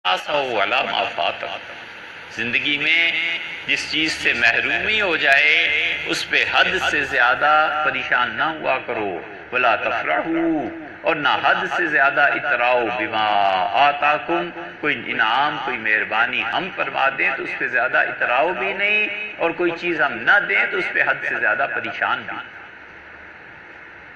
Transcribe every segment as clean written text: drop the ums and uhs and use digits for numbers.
ولا ما فاتک، زندگی میں جس چیز سے محرومی ہو جائے اس پہ حد سے زیادہ پریشان نہ ہوا کرو، ولا تفرحوا، اور نہ حد سے زیادہ اتراؤ بما آتاکم، کوئی انعام کوئی مہربانی ہم فرما دیں تو اس پہ زیادہ اتراؤ بھی نہیں، اور کوئی چیز ہم نہ دیں تو اس پہ حد سے زیادہ پریشان بھی۔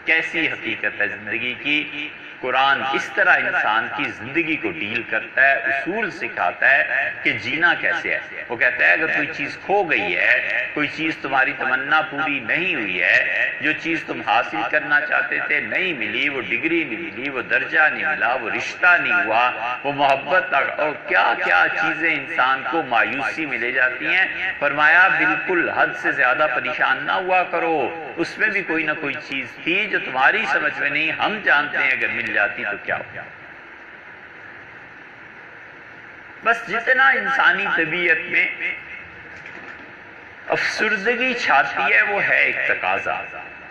کیسی حقیقت ہے زندگی کی! قرآن اس طرح انسان کی زندگی کو ڈیل کرتا ہے، اصول سکھاتا ہے کہ جینا کیسے ہے۔ وہ کہتا ہے اگر کوئی چیز کھو گئی ہے، کوئی چیز تمہاری تمنا پوری نہیں ہوئی ہے، جو چیز تم حاصل کرنا چاہتے تھے نہیں ملی، وہ ڈگری نہیں ملی، وہ درجہ نہیں ملا، وہ رشتہ نہیں ہوا، وہ محبت، اور کیا کیا چیزیں انسان کو مایوسی میں لے جاتی ہیں، فرمایا بالکل حد سے زیادہ پریشان نہ ہوا کرو، اس میں بھی کوئی نہ کوئی چیز تھی جو تمہاری سمجھ میں نہیں، ہم جانتے ہیں اگر مل جاتی تو کیا ہو۔ بس جتنا انسانی طبیعت میں افسردگی چھاتی ہے وہ ہے ایک تقاضا،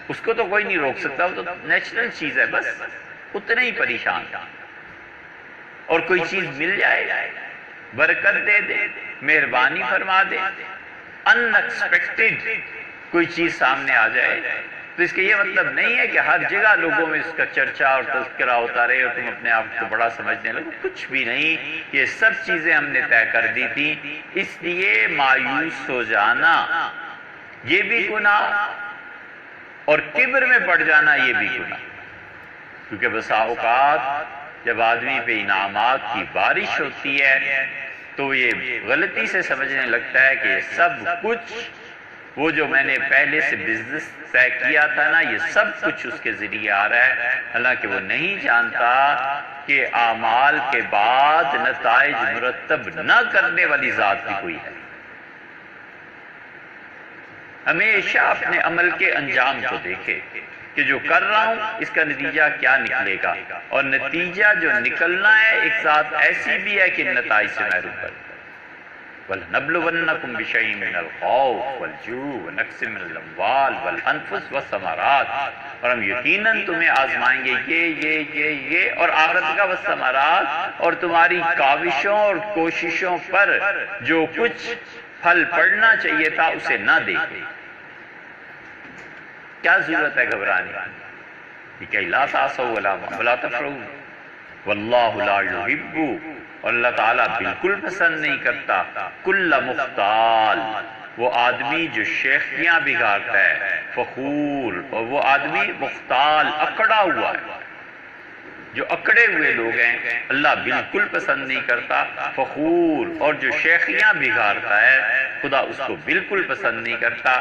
اس کو تو کوئی نہیں روک سکتا، وہ تو نیچرل چیز ہے، بس اتنے ہی پریشان، اور کوئی چیز مل جائے، برکت دے دے، مہربانی فرما دے، ان ایکسپیکٹڈ کوئی چیز سامنے آ جائے، تو اس کا یہ مطلب نہیں ہے کہ ہر جگہ لوگوں میں اس کا چرچا اور تذکرہ ہوتا رہے اور تم اپنے آپ کو بڑا سمجھنے لگو، کچھ بھی نہیں، یہ سب چیزیں ہم نے طے کر دی تھی، اس لیے مایوس ہو جانا یہ بھی گناہ، اور کبر میں پڑ جانا یہ بھی گناہ، کیونکہ بسا اوقات جب آدمی پہ انعامات کی بارش ہوتی ہے تو یہ غلطی سے سمجھنے لگتا ہے کہ یہ سب کچھ، وہ جو میں نے پہلے سے بزنس طے کیا تھا نا، یہ سب کچھ اس کے ذریعے آ رہا ہے، حالانکہ وہ نہیں جانتا کہ اعمال کے بعد نتائج مرتب نہ کرنے والی ذات بھی کوئی ہے۔ ہمیشہ اپنے عمل کے انجام کو دیکھے کہ جو کر رہا ہوں اس کا نتیجہ کیا نکلے گا، اور نتیجہ جو نکلنا ہے ایک ذات ایسی بھی ہے کہ نتائج سے محروم کر۔ وَلَنَبْلُوَنَّكُمْ بِشَيْءٍ مِّنَ الْخَوْفِ وَالْجُوعِ وَنَقْصٍ مِّنَ الْأَمْوَالِ وَالْأَنفُسِ وَالثَّمَرَاتِ، اور ہم یقیناً تمہیں آزمائیں گے یہ اور آخرت کا والثمرات، اور تمہاری کاوشوں اور کوششوں پر جو کچھ پھل پڑنا چاہیے تھا اسے نہ دے۔ کیا ضرورت ہے گھبرانے کی؟ کہ لا تَعْصَوْا وَلَا تَفْرَحُوا وَاللَّهُ لَا يُحِبُّ، اور اللہ تعالیٰ بالکل پسند نہیں کرتا کل مختال، وہ آدمی جو شیخیاں بگاڑتا ہے، فخور، اور وہ آدمی مختال اکڑا ہوا ہے، جو اکڑے ہوئے لوگ ہیں اللہ بالکل پسند نہیں کرتا، فخور، اور جو شیخیاں بگاڑتا ہے خدا اس کو بالکل پسند نہیں کرتا۔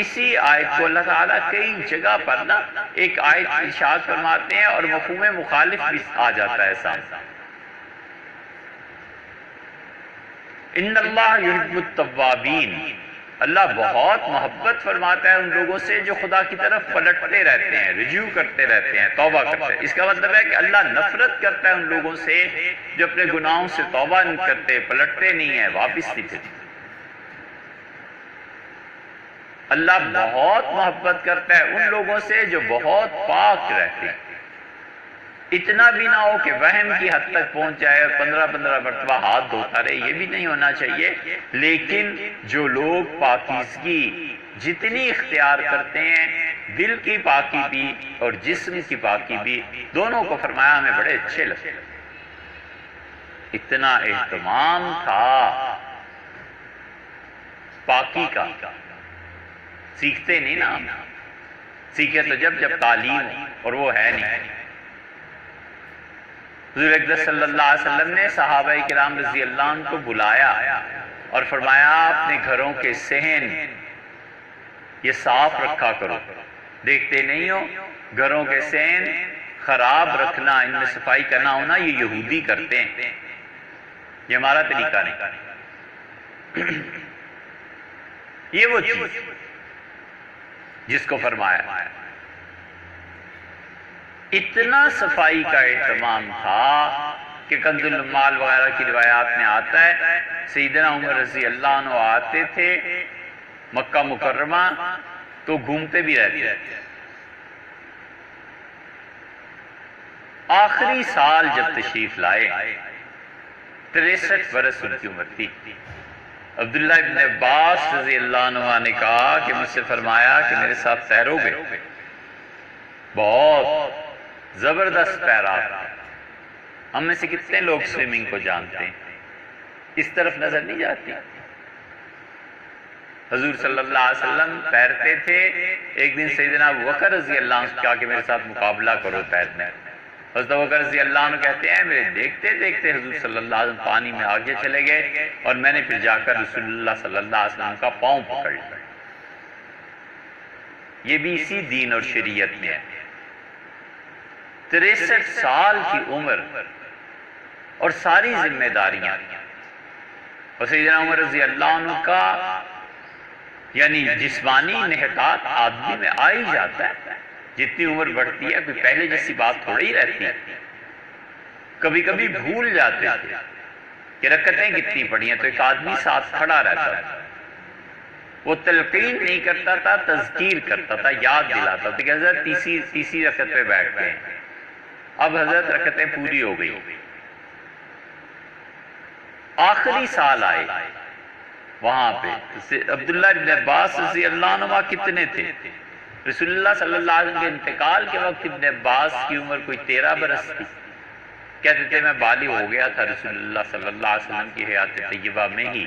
اسی آیت کو اللہ تعالیٰ کئی جگہ پر نا ایک آیت ارشاد فرماتے ہیں اور مفہوم مخالف بھی آ جاتا ہے سامنے۔ ان اللہ یحب التوابین، اللہ بہت محبت فرماتا ہے ان لوگوں سے جو خدا کی طرف پلٹتے رہتے ہیں، رجوع کرتے رہتے ہیں، توبہ کرتے ہیں۔ اس کا مطلب ہے کہ اللہ نفرت کرتا ہے ان لوگوں سے جو اپنے گناہوں سے توبہ نہیں کرتے، پلٹتے نہیں ہیں، واپس نہیں پھرتے۔ اللہ بہت محبت کرتا ہے ان لوگوں سے جو بہت پاک رہتے ہیں، اتنا بھی نہ ہو کہ وہم کی حد تک پہنچ جائے اور 15 مرتبہ ہاتھ دھوتا رہے، یہ بھی نہیں ہونا چاہیے، لیکن جو لوگ پاکیزگی جتنی اختیار کرتے ہیں، دل کی پاکی بھی اور جسم کی پاکی بھی، دونوں کو فرمایا ہمیں بڑے اچھے لگتے، اتنا اہتمام تھا پاکی کا، سیکھتے نہیں نا ہم، سیکھے تو جب تعلیم، اور وہ ہے نہیں۔ حضور اکرم صلی اللہ علیہ وسلم نے صحابہ کرام رضی اللہ عنہ کو بلایا اور فرمایا اپنے گھروں کے صحن یہ صاف رکھا کرو، دیکھتے نہیں ہو گھروں کے صحن خراب رکھنا، ان میں صفائی کرنا ہونا یہ یہودی کرتے ہیں، یہ ہمارا طریقہ نہیں۔ یہ وہ چیز جس کو فرمایا، اتنا صفائی کا اہتمام تھا کہ کنز العمال وغیرہ کی روایات میں آتا ہے سیدنا عمر رضی اللہ عنہ آتے تھے مکہ مکرمہ تو گھومتے بھی رہتے، آخری سال جب تشریف لائے 63 برس ان کی عمر تھی۔ عبداللہ ابن عباس رضی اللہ عنہ نے کہا کہ مجھ سے فرمایا کہ میرے ساتھ تیرو گے، بہت زبردست تیراک ہے۔ ہم میں سے کتنے لوگ سوئمنگ کو جانتے ہیں؟ اس طرف نظر نہیں جاتی۔ حضور صلی اللہ علیہ وسلم تیرتے تھے۔ ایک دن سیدنا ابوبکر رضی اللہ عنہ سے کہا کہ میرے ساتھ مقابلہ کرو تیرنے۔ حضرت ابوبکر رضی اللہ عنہ کہتے ہیں میرے دیکھتے دیکھتے حضور صلی اللہ علیہ وسلم پانی میں آگے چلے گئے اور میں نے پھر جا کر رسول اللہ صلی اللہ علیہ وسلم کا پاؤں پکڑ لیا۔ یہ بھی اسی دین اور شریعت میں ہے۔ 63 سال کی عمر اور ساری ذمہ داریاں، اور سیدنا عمر رضی اللہ عنہ کا یعنی جسمانی انحطاط آدمی میں آ ہی جاتا ہے۔ جتنی عمر بڑھتی ہے کوئی پہلے جیسی بات تھوڑی رہتی ہے۔ کبھی کبھی بھول جاتے تھے کہ رکعتیں کتنی پڑھی ہیں، تو ایک آدمی ساتھ کھڑا رہتا تھا، وہ تلقین نہیں کرتا تھا، تذکیر کرتا تھا، یاد دلاتا تھا کہ حضرت تیسری رکعت پہ بیٹھتے ہیں، اب حضرت رکعتیں پوری ہو گئی۔ آخری سال آئے وہاں پہ عبداللہ ابن عباس رضی اللہ عنہ کتنے تھے؟ رسول اللہ صلی اللہ علیہ وسلم کے انتقال کے وقت ابن عباس کی عمر کوئی 13 برس تھی۔ کہتے تھے میں بالغ ہو گیا تھا رسول اللہ صلی اللہ علیہ وسلم کی حیات طیبہ میں ہی۔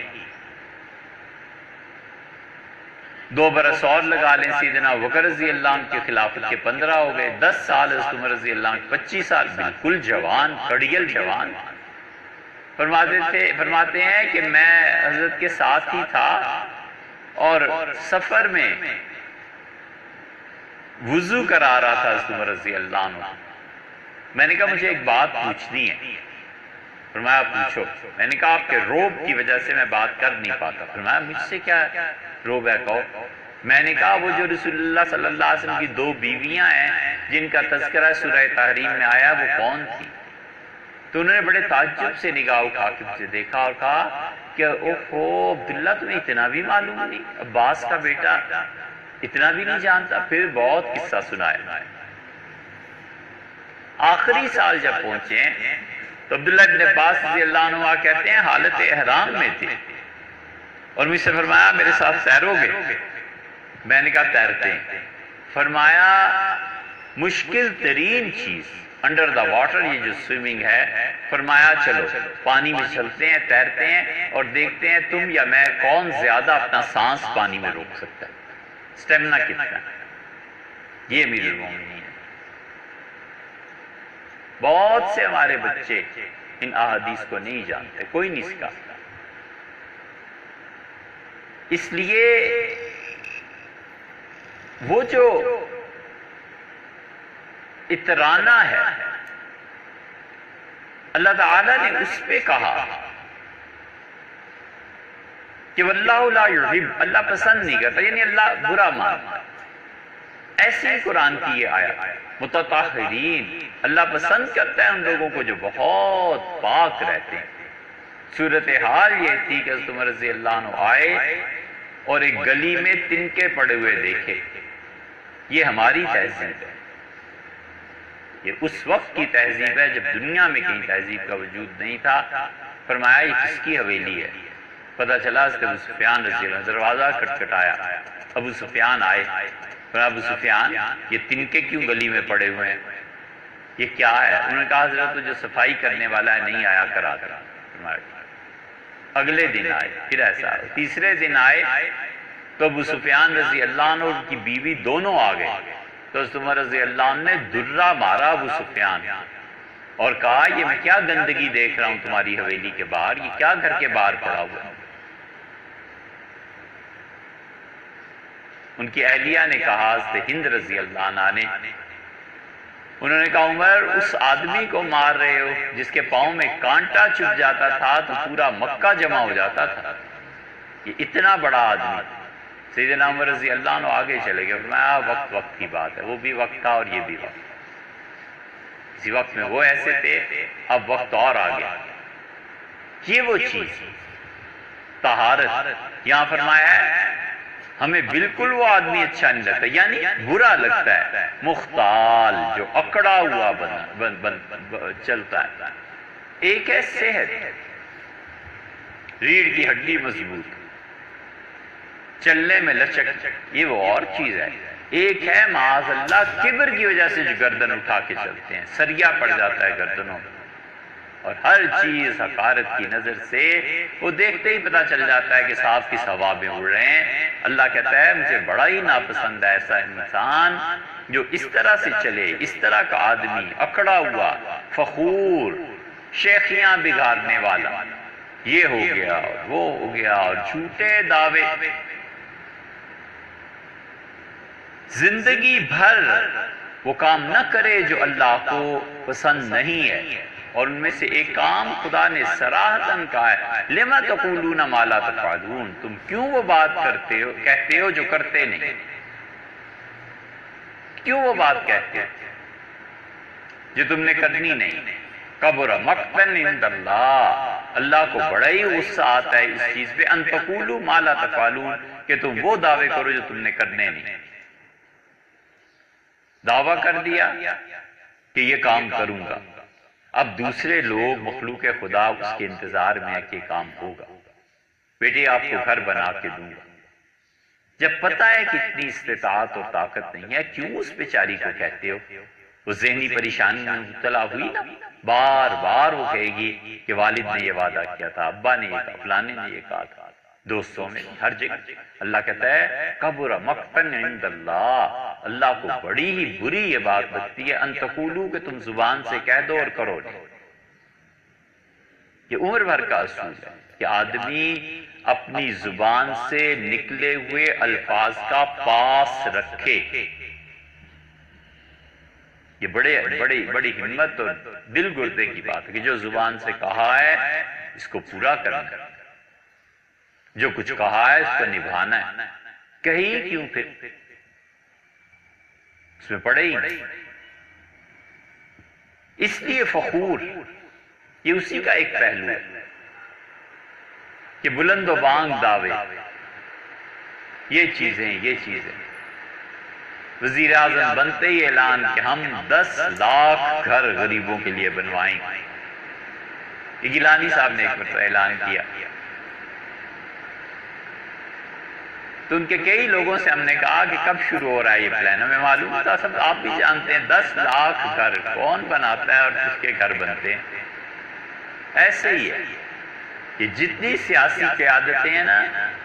2 برس اور لگا لیں، سیدنا ابوبکر رضی اللہ عنہ کی خلافت کے 15 ہو گئے، 10 سال حضرت عمر رضی اللہ عنہ 25 سال، بالکل جوان، کڑیل جوان۔ فرماتے ہیں کہ میں حضرت کے ساتھ ہی تھا اور سفر میں وضو کرا رہا تھا حضرت عمر رضی اللہ عنہ۔ میں نے کہا مجھے ایک بات پوچھنی ہے۔ فرمایا پوچھو۔ میں نے کہا آپ کے روب کی وجہ سے میں بات کر نہیں پاتا۔ فرمایا مجھ سے کیا روب ہے کہو۔ میں نے کہا وہ جو رسول اللہ صلی اللہ علیہ وسلم کی 2 بیویاں ہیں جن کا تذکرہ سورہ تحریم میں آیا وہ کون تھی؟ تو انہوں نے بڑے تعجب سے نگاہ اٹھا کے مجھے دیکھا اور کہا کہ اوہو عبداللہ تمہیں اتنا بھی معلوم نہیں، عباس کا بیٹا اتنا بھی نہیں جانتا؟ پھر بہت قصہ سنایا۔ آخری سال جب پہنچے تو عبداللہ ابن عباس رضی اللہ عنہ کہتے ہیں حالت احرام میں تھے اور مجھ سے فرمایا میرے ساتھ تیرو گے؟ میں نے کہا تیرتے ہیں۔ فرمایا مشکل ترین چیز انڈر دا واٹر یہ جو سوئمنگ ہے، فرمایا چلو پانی میں چلتے ہیں، تیرتے ہیں اور دیکھتے ہیں تم یا میں کون زیادہ اپنا سانس پانی میں روک سکتا ہے، سٹیمنا کتنا ہے۔ یہ امیر المومنین ہے۔ بہت سے ہمارے بچے ان احادیث کو نہیں جانتے، کوئی نہیں سکھاتا۔ اس لیے وہ جو اترانا ہے اللہ تعالیٰ نے اس پہ کہا کہ واللہ لا یحب، اللہ پسند نہیں کرتا، یعنی اللہ برا مانتا۔ ایسی ہی قرآن کی یہ آیت متطہرین، اللہ پسند کرتا ہے ان لوگوں کو جو بہت پاک رہتے ہیں۔ صورتحال یہ تھی کہ حضرت عمر رضی اللہ عنہ آئے اور ایک گلی میں تنکے پڑے ہوئے دیکھے۔ یہ ہماری تہذیب ہے، یہ اس وقت کی تہذیب ہے جب دنیا میں کہیں تہذیب کا وجود نہیں تھا۔ فرمایا یہ کس کی حویلی ہے؟ پتہ چلا حضرت ابو سفیان رضی اللہ عنہ، دروازہ کھٹکھٹایا، ابو سفیان آئے۔ فرمایا ابو سفیان یہ تنکے کیوں گلی میں پڑے ہوئے ہیں، یہ کیا ہے؟ انہوں نے کہا حضرت جو صفائی کرنے والا ہے نہیں آیا کرا تھا۔ اگلے دن آئے، پھر ایسا آئے، تیسرے دن آئے تو ابو سفیان رضی اللہ عنہ اور ان کی بیوی دونوں آ گئے۔ تو حضرت عمر رضی اللہ عنہ نے درہ مارا ابو سفیان اور کہا یہ میں کیا گندگی دیکھ رہا ہوں تمہاری حویلی کے باہر، یہ کیا گھر کے باہر پڑا ہوا ہے؟ ان کی اہلیہ نے کہا، حضرت ہند رضی اللہ عنہ نے، انہوں نے کہا عمر اس آدمی کو مار رہے ہو جس کے پاؤں میں کانٹا چبھ جاتا تھا تو پورا مکہ جمع ہو جاتا تھا، یہ اتنا بڑا آدمی۔ سیدنا عمر رضی اللہ عنہ آگے چلے گئے، فرمایا وقت کی بات ہے، وہ بھی وقت تھا اور یہ بھی وقت۔ اسی وقت میں وہ ایسے تھے، اب وقت اور آ گیا۔ یہ وہ چیز طہارت، یہاں فرمایا ہے ہمیں بالکل وہ آدمی اچھا نہیں لگتا، یعنی برا لگتا ہے، مختال جو اکڑا ہوا چلتا ہے۔ ایک ہے صحت، ریڑھ کی ہڈی مضبوط، چلنے میں لچک، یہ وہ اور چیز ہے۔ ایک ہے معاذ اللہ کبر کی وجہ سے جو گردن اٹھا کے چلتے ہیں، سریا پڑ جاتا ہے گردنوں میں، اور ہر چیز حقارت کی نظر سے وہ دیکھتے ہی پتہ چل جاتا ہے کہ صاحب کی ثوابیں اڑ رہے ہیں۔ اللہ کہتا ہے مجھے بڑا ہی ناپسند ہے ایسا انسان جو اس طرح سے چلے، اس طرح کا آدمی، اکڑا ہوا، فخور، شیخیاں بگاڑنے والا، یہ ہو گیا اور وہ ہو گیا، اور جھوٹے دعوے، زندگی بھر وہ کام نہ کرے جو اللہ کو پسند نہیں ہے، اور ان میں سے ایک کام خدا نے صراحتاً کہا ہے، لما تقولون ما لا تفعلون، تم کیوں وہ بات کرتے ہو، کہتے ہو جو کرتے نہیں، کیوں وہ بات کہتے ہو جو تم نے کرنی نہیں۔ کبر مقتا عند اللہ، اللہ کو بڑا ہی غصہ آتا ہے اس چیز پہ، ان تقولوا ما لا تفعلون، کہ تم وہ دعوے کرو جو تم نے کرنے نہیں۔ دعویٰ کر دیا کہ یہ کام کروں گا، اب دوسرے لوگ مخلوق خدا اس کے انتظار میں ہے کہ کام ہوگا، بیٹے آپ کو گھر بنا کے دوں گا، جب پتہ ہے کہ اتنی استطاعت اور طاقت نہیں ہے، کیوں اس بیچاری کو کہتے ہو؟ وہ ذہنی پریشانی میں مبتلا ہوئی نا، بار بار وہ کہے گی کہ والد نے یہ وعدہ کیا تھا، ابا نے یہ کہا، فلانے نے یہ کہا تھا، دوستوں میں ہر جگہ۔ اللہ کہتا ہے کبر مقتا عند اللہ، اللہ کو بڑی ہی بری یہ بات لگتی ہے ان تقولوا، کہ تم زبان سے کہہ دو اور کرو نہیں۔ یہ عمر بھر کا اصول ہے کہ آدمی اپنی زبان سے نکلے ہوئے الفاظ کا پاس رکھے۔ یہ بڑی ہمت اور دل گردے کی بات ہے کہ جو زبان سے کہا ہے اس کو پورا کرنا ہے، جو کچھ کہا ہے اس کو نبھانا ہے، کہی کیوں پھر اس میں پڑے ہی نہیں۔ اس لیے فخور یہ اسی کا ایک پہلو ہے کہ بلند و بانگ دعوے، یہ چیزیں وزیر اعظم بنتے ہی اعلان کہ ہم 10 لاکھ گھر غریبوں کے لیے بنوائیں گے۔ یہ گیلانی صاحب نے ایک مرتبہ اعلان کیا، تو ان کے کئی لوگوں سے ہم نے کہا کہ کب شروع ہو رہا ہے یہ پلان، ہمیں معلوم تھا، سب آپ بھی جانتے ہیں 10 لاکھ گھر کون بناتا ہے اور کس کے گھر بنتے ہیں۔ ایسے ہی ہے کہ جتنی سیاسی قیادتیں ہیں نا،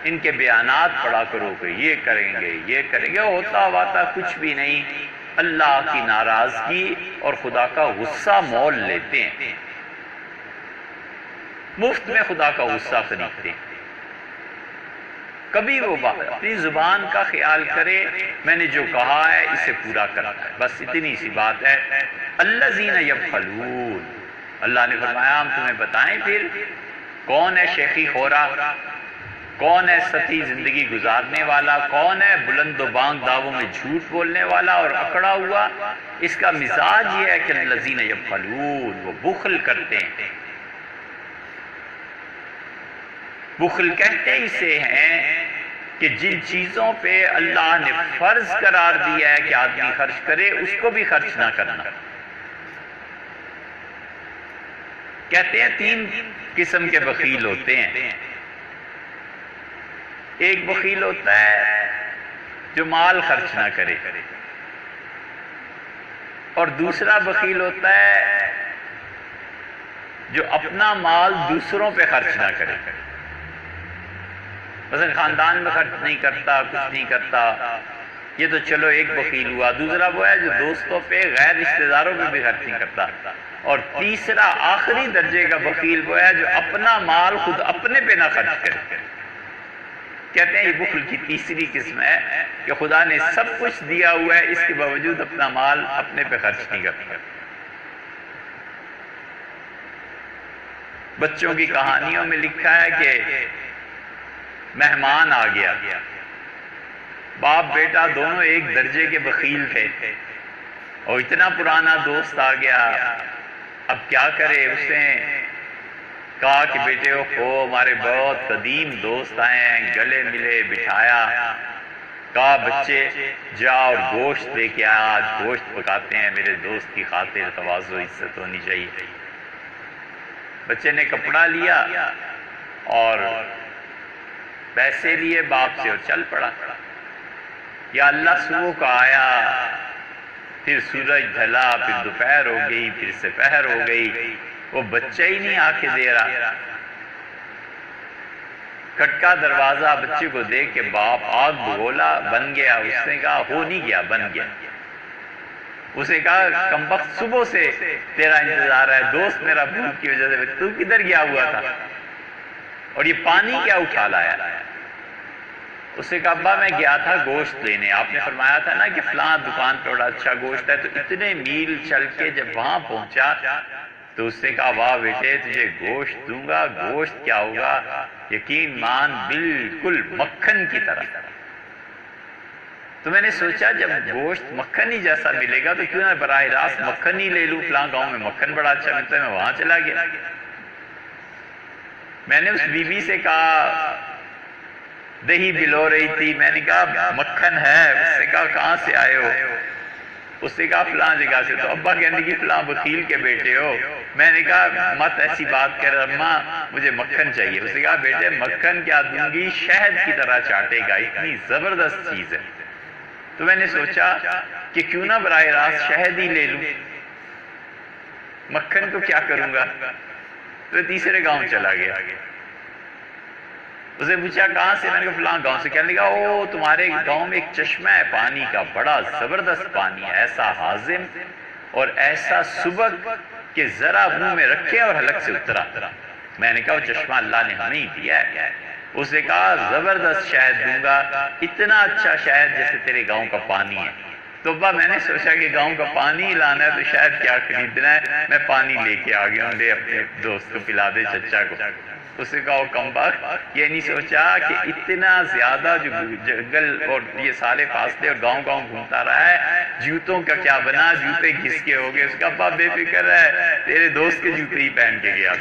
ان کے بیانات پڑھا کرو کہ یہ کریں گے، ہوتا واتا کچھ بھی نہیں، اللہ کی ناراضگی اور خدا کا غصہ مول لیتے ہیں، مفت میں خدا کا غصہ خریدتے ہیں۔ کبھی وہ اپنی زبان کا خیال کرے، میں نے جو کہا ہے اسے پورا کرنا ہے، بس اتنی سی بات ہے۔ الذین یبخلون، اللہ نے فرمایا ہم تمہیں بتائیں پھر کون ہے شیخی خورا، کون ہے سطحی زندگی گزارنے والا، کون ہے بلند و بانگ دعووں میں جھوٹ بولنے والا اور اکڑا ہوا۔ اس کا مزاج یہ ہے کہ الذین یبخلون، وہ بخل کرتے ہیں۔ بخل کہتے اسے ہیں کہ جن چیزوں پہ اللہ نے فرض قرار دیا ہے کہ آدمی خرچ کرے، اس کو بھی خرچ نہ کرنا۔ کہتے ہیں 3 قسم کے بخیل ہوتے ہیں۔ ایک بخیل ہوتا ہے جو مال خرچ نہ کرے، اور دوسرا بخیل ہوتا ہے جو اپنا مال دوسروں پہ خرچ نہ کرے، مثلا خاندان میں خرچ نہیں کرتا، کچھ نہیں کرتا، یہ تو چلو ایک بخیل ہوا۔ دوسرا وہ ہے جو دوستوں پہ، غیر رشتہ داروں پہ بھی خرچ نہیں کرتا، اور تیسرا آخری درجے کا بخیل وہ ہے جو اپنا مال خود اپنے پہ نہ خرچ کرے۔ کہتے ہیں یہ بخل کی تیسری قسم ہے کہ خدا نے سب کچھ دیا ہوا ہے، اس کے باوجود اپنا مال اپنے پہ خرچ نہیں کرتا۔ بچوں کی کہانیوں میں لکھا ہے کہ مہمان آ گیا، باپ بیٹا دونوں ایک درجے کے بخیل تھے، اور اتنا پرانا دوست آ گیا، اب کیا کرے؟ اس نے کہا کہ بیٹے ہمارے بہت قدیم دوست آئے ہیں، گلے ملے، بٹھایا، کہا بچے جا اور گوشت لے کے آیا، آج گوشت پکاتے ہیں، میرے دوست کی خاطر تواضع و عزت ہونی چاہیے۔ بچے نے کپڑا لیا اور پیسے لیے باپ سے اور چل پڑا. یا اللہ صبح کو آیا، پھر سورج ڈھلا، پھر دوپہر ہو گئی، پھر سپہر ہو گئی، وہ بچہ ہی نہیں آ کے دے رہا. کھٹکا دروازہ، بچے کو دیکھ کے باپ آگ بگولا، بن گیا. اس نے کہا ہو نہیں گیا، بن گیا. اس نے کہا کمبخت صبح سے تیرا انتظار ہے، دوست میرا بھوک کی وجہ سے، تو کدھر گیا ہوا تھا اور یہ پانی کیا اٹھا لایا؟ اس نے کہا ابا میں گیا تھا گوشت لینے، آپ نے فرمایا تھا نا کہ فلاں دکان پہ بڑا اچھا گوشت ہے. تو اتنے میل چل کے جب وہاں پہنچا تو اس نے کہا واہ بیٹے تجھے گوشت دوں گا. گوشت کیا ہوگا؟ یقین مان بالکل مکھن کی طرح. تو میں نے سوچا جب گوشت مکھن ہی جیسا ملے گا تو کیوں نہ براہ راست مکھن ہی لے لوں، فلاں گاؤں میں مکھن بڑا اچھا ملتا ہے. میں وہاں چلا گیا. میں نے اس بی بی سے کہا، دہی بلو رہی تھی، میں نے کہا مکھن ہے. اس نے کہا کہاں سے آئے ہو؟ اس نے کہا فلاں جگہ سے. تو ابا کہنے کی فلاں وکیل کے بیٹے ہو؟ میں نے کہا مت ایسی بات کر اماں، مجھے مکھن چاہیے. اس نے کہا بیٹے مکھن کیا دوں گی، شہد کی طرح چاٹے گا، اتنی زبردست چیز ہے. تو میں نے سوچا کہ کیوں نہ براہ راست شہد ہی لے لوں، مکھن کو کیا کروں گا. تو تیسرے گاؤں چلا گیا. اسے پوچھا کہاں سے؟ میں نے کہا فلاں گاؤں سے. کہنے لگا او تمہارے گاؤں میں ایک چشمہ ہے پانی کا، بڑا زبردست پانی ہے، ایسا ہاضم اور ایسا سبک کہ ذرا منہ میں رکھے اور حلق سے اترا. میں نے کہا وہ چشمہ اللہ نے ہمیں ہی دیا ہے. اس نے کہا زبردست شہد دوں گا، اتنا اچھا شہد جیسے تیرے گاؤں کا پانی ہے. تو ابا میں نے سوچا کہ گاؤں کا پانی لانا ہے تو شاید کیا خریدنا ہے، میں پانی لے کے آ گیا ہوں، لے اپنے دوست کو پلا دے چچا کو. اس نے کہا وہ کمبخت، یہ نہیں سوچا کہ اتنا زیادہ جو جنگل اور یہ سارے فاصلے اور گاؤں گاؤں گھومتا رہا ہے، جوتوں کا کیا بنا، جوتے گھس کے ہو گئے. اس کا ابا بے فکر ہے، تیرے دوست کے جوتے ہی پہن کے گیا.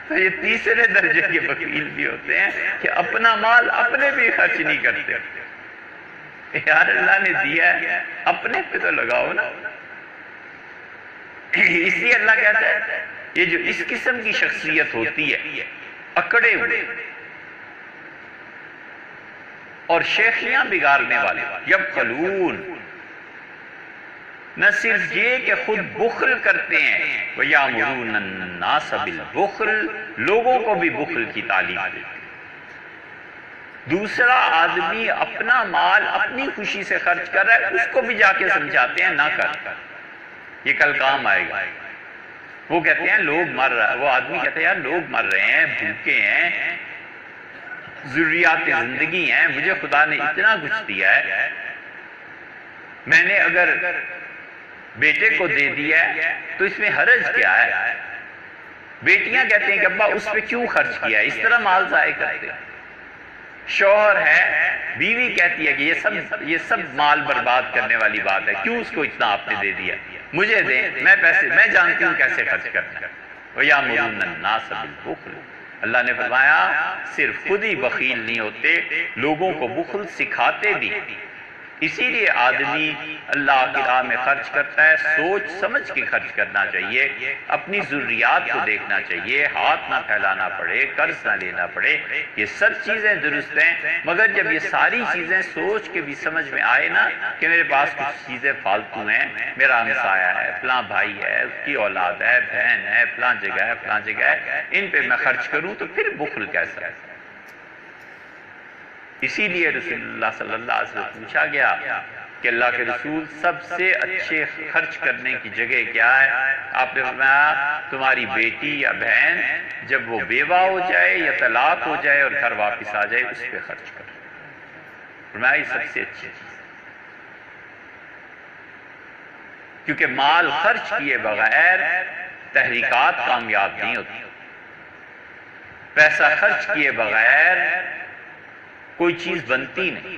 تو یہ تیسرے درجے کے وکیل بھی ہوتے ہیں کہ اپنا مال اپنے بھی خرچ نہیں کرتے. یار اللہ نے دیا ہے اپنے پہ تو لگاؤ نا. اس لیے اللہ کہتا ہے یہ جو اس قسم کی شخصیت ہوتی ہے، اکڑے ہوئے اور شیخیاں بگاڑنے والے، یبخلون، نہ صرف یہ کہ خود بخل کرتے ہیں، وَيَأْمُرُونَ النَّاسَ بِالْبُخْلِ، لوگوں کو بھی بخل کی تعلیم دیتے ہیں. دوسرا آدمی اپنا مال اپنی خوشی سے خرچ کر رہا ہے، اس کو بھی جا کے سمجھاتے ہیں نہ کر، یہ کل کام آئے گا. وہ کہتے ہیں لوگ مر رہے ہیں، وہ آدمی کہتے ہیں یار لوگ مر رہے ہیں، بھوکے ہیں، ضروریات زندگی ہیں، مجھے خدا نے اتنا کچھ دیا ہے، میں نے اگر بیٹے کو دے دیا ہے تو اس میں حرج کیا ہے. بیٹیاں کہتے ہیں کہ ابا اس پہ کیوں خرچ کیا ہے، اس طرح مال ضائع کرتے ہیں. شوہر ہے، بیوی کہتی ہے کہ یہ سب مال برباد کرنے والی بات ہے، کیوں اس کو اتنا آپ نے دے دیا، مجھے دیں، میں پیسے میں جانتی ہوں کیسے خرچ کرنا ہے. وَيَأْمُرُونَ النَّاسَ بِالْبُخْلِ، اللہ نے فرمایا صرف خود ہی بخیل نہیں ہوتے، لوگوں کو بخل سکھاتے بھی. اسی لیے آدمی اللہ کی راہ میں خرچ کرتا ہے، سوچ سمجھ کے خرچ کرنا چاہیے، اپنی ضروریات کو دیکھنا چاہیے، ہاتھ نہ پھیلانا پڑے، قرض نہ لینا پڑے. یہ سب چیزیں درست ہیں، مگر جب یہ ساری چیزیں سوچ کے بھی سمجھ میں آئے نا کہ میرے پاس کچھ چیزیں فالتو ہیں، میرا ہمسایہ ہے، فلاں بھائی ہے، اس کی اولاد ہے، بہن ہے، فلاں جگہ ہے، فلاں جگہ ہے، ان پہ میں خرچ کروں تو پھر بخل کیسا ہے. اسی لیے رسول اللہ صلی اللہ علیہ وسلم پوچھا گیا کہ اللہ کے رسول سب سے اچھے خرچ کرنے کی جگہ کیا ہے؟ آپ نے فرمایا تمہاری بیٹی یا بہن جب وہ بیوہ ہو جائے یا طلاق ہو جائے اور گھر واپس آ جائے اس پہ خرچ کرو. فرمایا یہ سب سے اچھی چیز، کیونکہ مال خرچ کیے بغیر تحریکات کامیاب نہیں ہوتی. پیسہ خرچ کیے بغیر کوئی چیز بنتی نہیں.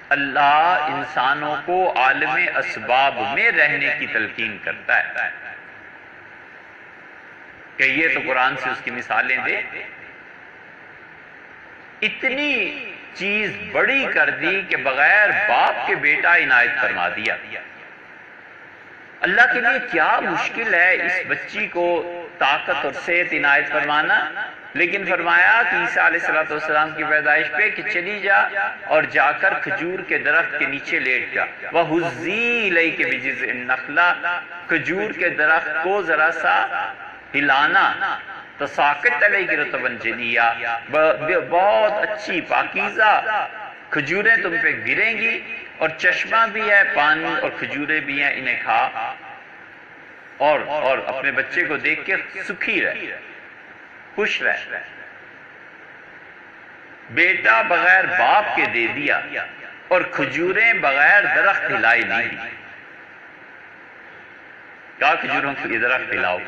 اللہ انسانوں کو عالم اسباب میں رہنے کی تلقین کرتا ہے کہ یہ تو قرآن سے اس کی مثالیں دے. اتنی چیز بڑی کر دی کہ بغیر باپ کے بیٹا عنایت فرما دیا. اللہ کے لیے کیا مشکل ہے اس بچی کو طاقت اور صحت عنایت فرمانا، لیکن فرمایا کہ عیسیٰ علیہ السلام کی پیدائش پہ کہ چلی جا اور جا کر کھجور کے درخت کے نیچے لیٹ جا، وَهُزِّي إِلَيْكِ بِجِذْعِ النَّخْلَةِ، کھجور کے درخت کو ذرا سا ہلانا، تساقط علیہ رطبا جنیا، بہت اچھی پاکیزہ کھجوریں تم پہ گریں گی، اور چشمہ بھی ہے، پانی اور کھجوریں بھی ہیں، انہیں کھا اور اپنے بچے کو دیکھ کے سکھی رہ، خوش رہ۔ بیٹا بغیر باپ کے دے دیا اور کھجوریں بغیر درخت ہلائے نہیں دی، کیا کھجوروں کی درخت ہلاؤ؟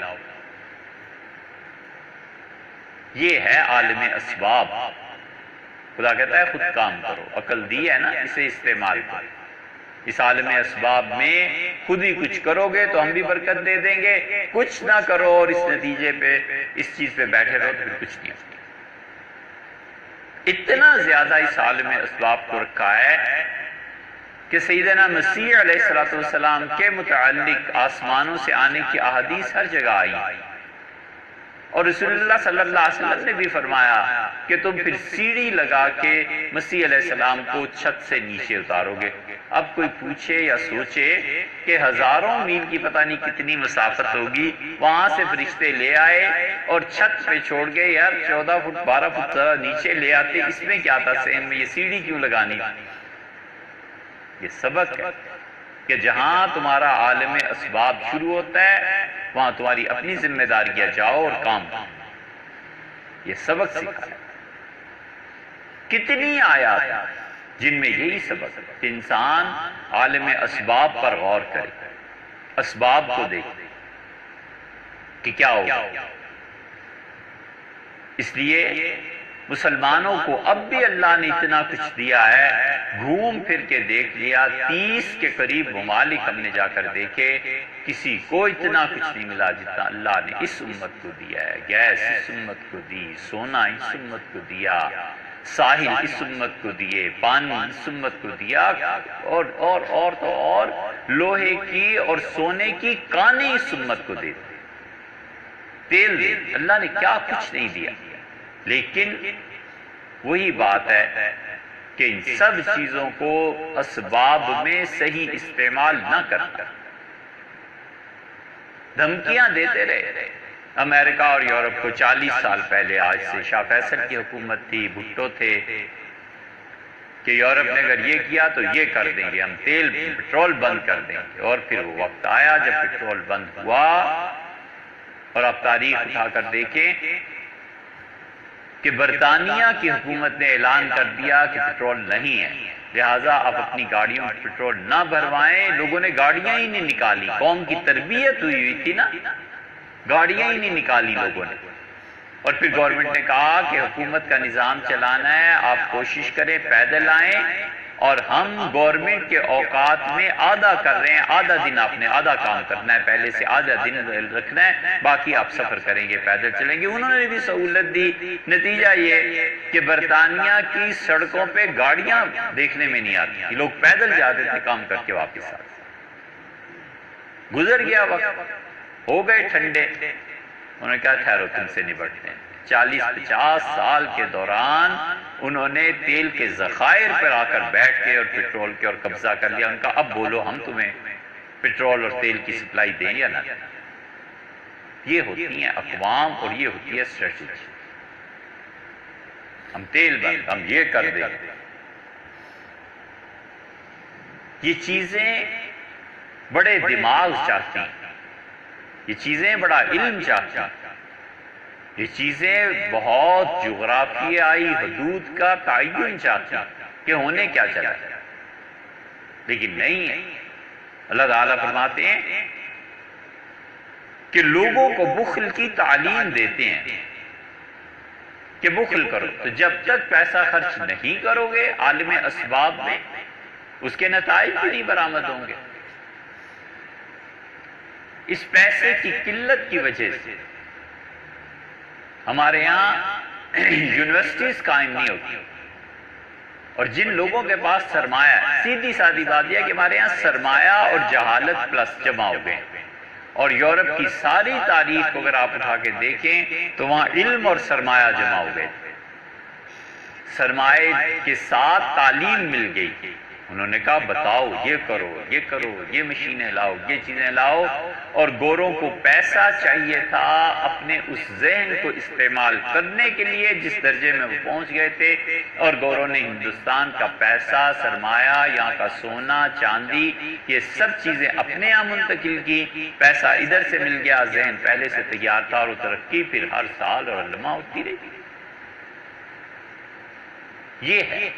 یہ ہے عالم اسباب۔ خدا کہتا ہے خود کام کرو، عقل دی ہے نا، اسے استعمال کرو۔ اس عالم اسباب میں خود ہی کچھ کرو گے تو ہم بھی برکت دے دیں گے، کچھ نہ کرو اور اس نتیجے پہ اس چیز پہ بیٹھے رہو تو پھر کچھ نہیں ہوگا۔ اتنا زیادہ اس عالم اسباب کو رکھا ہے کہ سیدنا مسیح علیہ السلام کے متعلق آسمانوں سے آنے کی احادیث ہر جگہ آئی، اور رسول اللہ صلی اللہ علیہ وسلم نے بھی فرمایا کہ تم پھر سیڑھی لگا کے مسیح علیہ السلام کو چھت سے نیچے اتارو گے۔ اب کوئی پوچھے یا سوچے کہ ہزاروں میل کی پتہ نہیں کتنی مسافت ہوگی، وہاں سے فرشتے لے آئے اور چھت پہ چھوڑ گئے، یار 14 فٹ 12 فٹ نیچے لے آتے، اس میں کیا تھا سین میں، یہ سیڑھی کیوں لگانی؟ یہ سبق ہے کہ جہاں تمہارا عالم اسباب شروع ہوتا ہے وہاں تمہاری اپنی ذمہ داریاں جاؤ اور کام کرو۔ یہ سبق سکھایا۔ کتنی آیات جن میں یہی سبق ہے کہ انسان عالم اسباب پر غور کرے، اسباب کو دیکھے کہ کیا ہوگا۔ اس لیے مسلمانوں کو اب بھی اللہ نے اتنا کچھ دیا ہے، گھوم پھر کے دیکھ لیا، 30 کے قریب ممالک ہم نے جا کر دیکھے، کسی کو اتنا کچھ نہیں ملا جتنا اللہ نے اس امت کو دیا ہے۔ گیس اس امت کو دی، سونا اس امت کو دیا، ساحل اس امت کو دیے، پانی اس امت کو دیا، اور لوہے کی اور سونے کی کانیں اس امت کو دے دی، تیل دے، اللہ نے کیا کچھ نہیں دیا۔ لیکن وہی بات ہے کہ ان سب چیزوں کو اسباب میں صحیح استعمال نہ کرنا، دھمکیاں دیتے رہے۔ امریکہ اور یورپ کو 40 سال پہلے آج سے شاہ فیصل کی حکومت تھی، بھٹو تھے، کہ یورپ نے اگر یہ کیا تو یہ کر دیں گے، ہم پٹرول بند کر دیں گے، اور پھر وہ وقت آیا جب پٹرول بند ہوا، اور آپ تاریخ اٹھا کر دیکھیں کہ برطانیہ کی حکومت نے اعلان کر دیا کہ پٹرول نہیں ہے، لہٰذا آپ اپنی گاڑیوں میں پٹرول نہ بھروائیں۔ لوگوں نے گاڑیاں ہی نہیں نکالی، قوم کی تربیت ہوئی تھی نا، گاڑیاں ہی نہیں نکالی لوگوں نے۔ اور پھر گورنمنٹ نے کہا کہ حکومت کا نظام چلانا ہے، آپ کوشش کریں پیدل آئیں، اور ہم گورنمنٹ کے اوقات میں آدھا کر رہے ہیں، آدھا دن آپ نے آدھا کام کرنا ہے، پہلے سے آدھا دن رکھنا ہے، باقی آپ سفر کریں گے، پیدل چلیں گے۔ انہوں نے بھی سہولت دی، نتیجہ یہ کہ برطانیہ کی سڑکوں پہ گاڑیاں دیکھنے میں نہیں آتی، لوگ پیدل جاتے تھے کام کر کے واپس آتے۔ گزر گیا وقت، ہو گئے ٹھنڈے، انہوں نے کہا ٹھہرو تم سے نبٹتے ہیں۔ 40-50 سال کے دوران انہوں نے تیل کے ذخائر پر آ کر بیٹھ کے اور پٹرول کے اور قبضہ کر لیا۔ ان کا اب بولو ہم تمہیں پٹرول اور تیل کی سپلائی دیں یا نہ دیں۔ یہ ہوتی ہیں اقوام اور یہ ہوتی ہے اسٹریٹجی۔ ہم تیل بند، ہم یہ کر دیں۔ یہ چیزیں بڑے دماغ چاہتی ہیں، یہ چیزیں بڑا علم چاہتی ہیں، یہ چیزیں بہت جغرافیائی حدود کا تعین چاہتی ہیں کہ ہونے کیا چلا ہے، لیکن نہیں ہے۔ اللہ تعالیٰ فرماتے ہیں کہ لوگوں کو بخل کی تعلیم دیتے ہیں کہ بخل کرو، تو جب تک پیسہ خرچ نہیں کرو گے عالم اسباب میں، اس کے نتائج بھی نہیں برآمد ہوں گے۔ اس پیسے کی قلت کی وجہ سے ہمارے یہاں یونیورسٹیز قائم نہیں ہوتی، اور جن لوگوں کے پاس سرمایہ ہے، سیدھی سادی بات یہ ہے کہ ہمارے یہاں سرمایہ اور جہالت پلس جمع ہو گئے، اور یورپ کی ساری تاریخ کو اگر آپ اٹھا کے دیکھیں تو وہاں علم اور سرمایہ جمع ہو گئے، سرمایہ کے ساتھ تعلیم مل گئی۔ انہوں نے کہا بتاؤ یہ کرو، یہ کرو، یہ مشینیں لاؤ، یہ چیزیں لاؤ، اور گوروں کو پیسہ چاہیے تھا اپنے اس ذہن کو استعمال کرنے کے لیے جس درجے میں وہ پہنچ گئے تھے، اور گوروں نے ہندوستان کا پیسہ، سرمایہ، یہاں کا سونا، چاندی، یہ سب چیزیں اپنے یہاں منتقل کی، پیسہ ادھر سے مل گیا، ذہن پہلے سے تیار تھا، اور ترقی پھر ہر سال اور لمحہ ہوتی رہی۔ یہ ہے،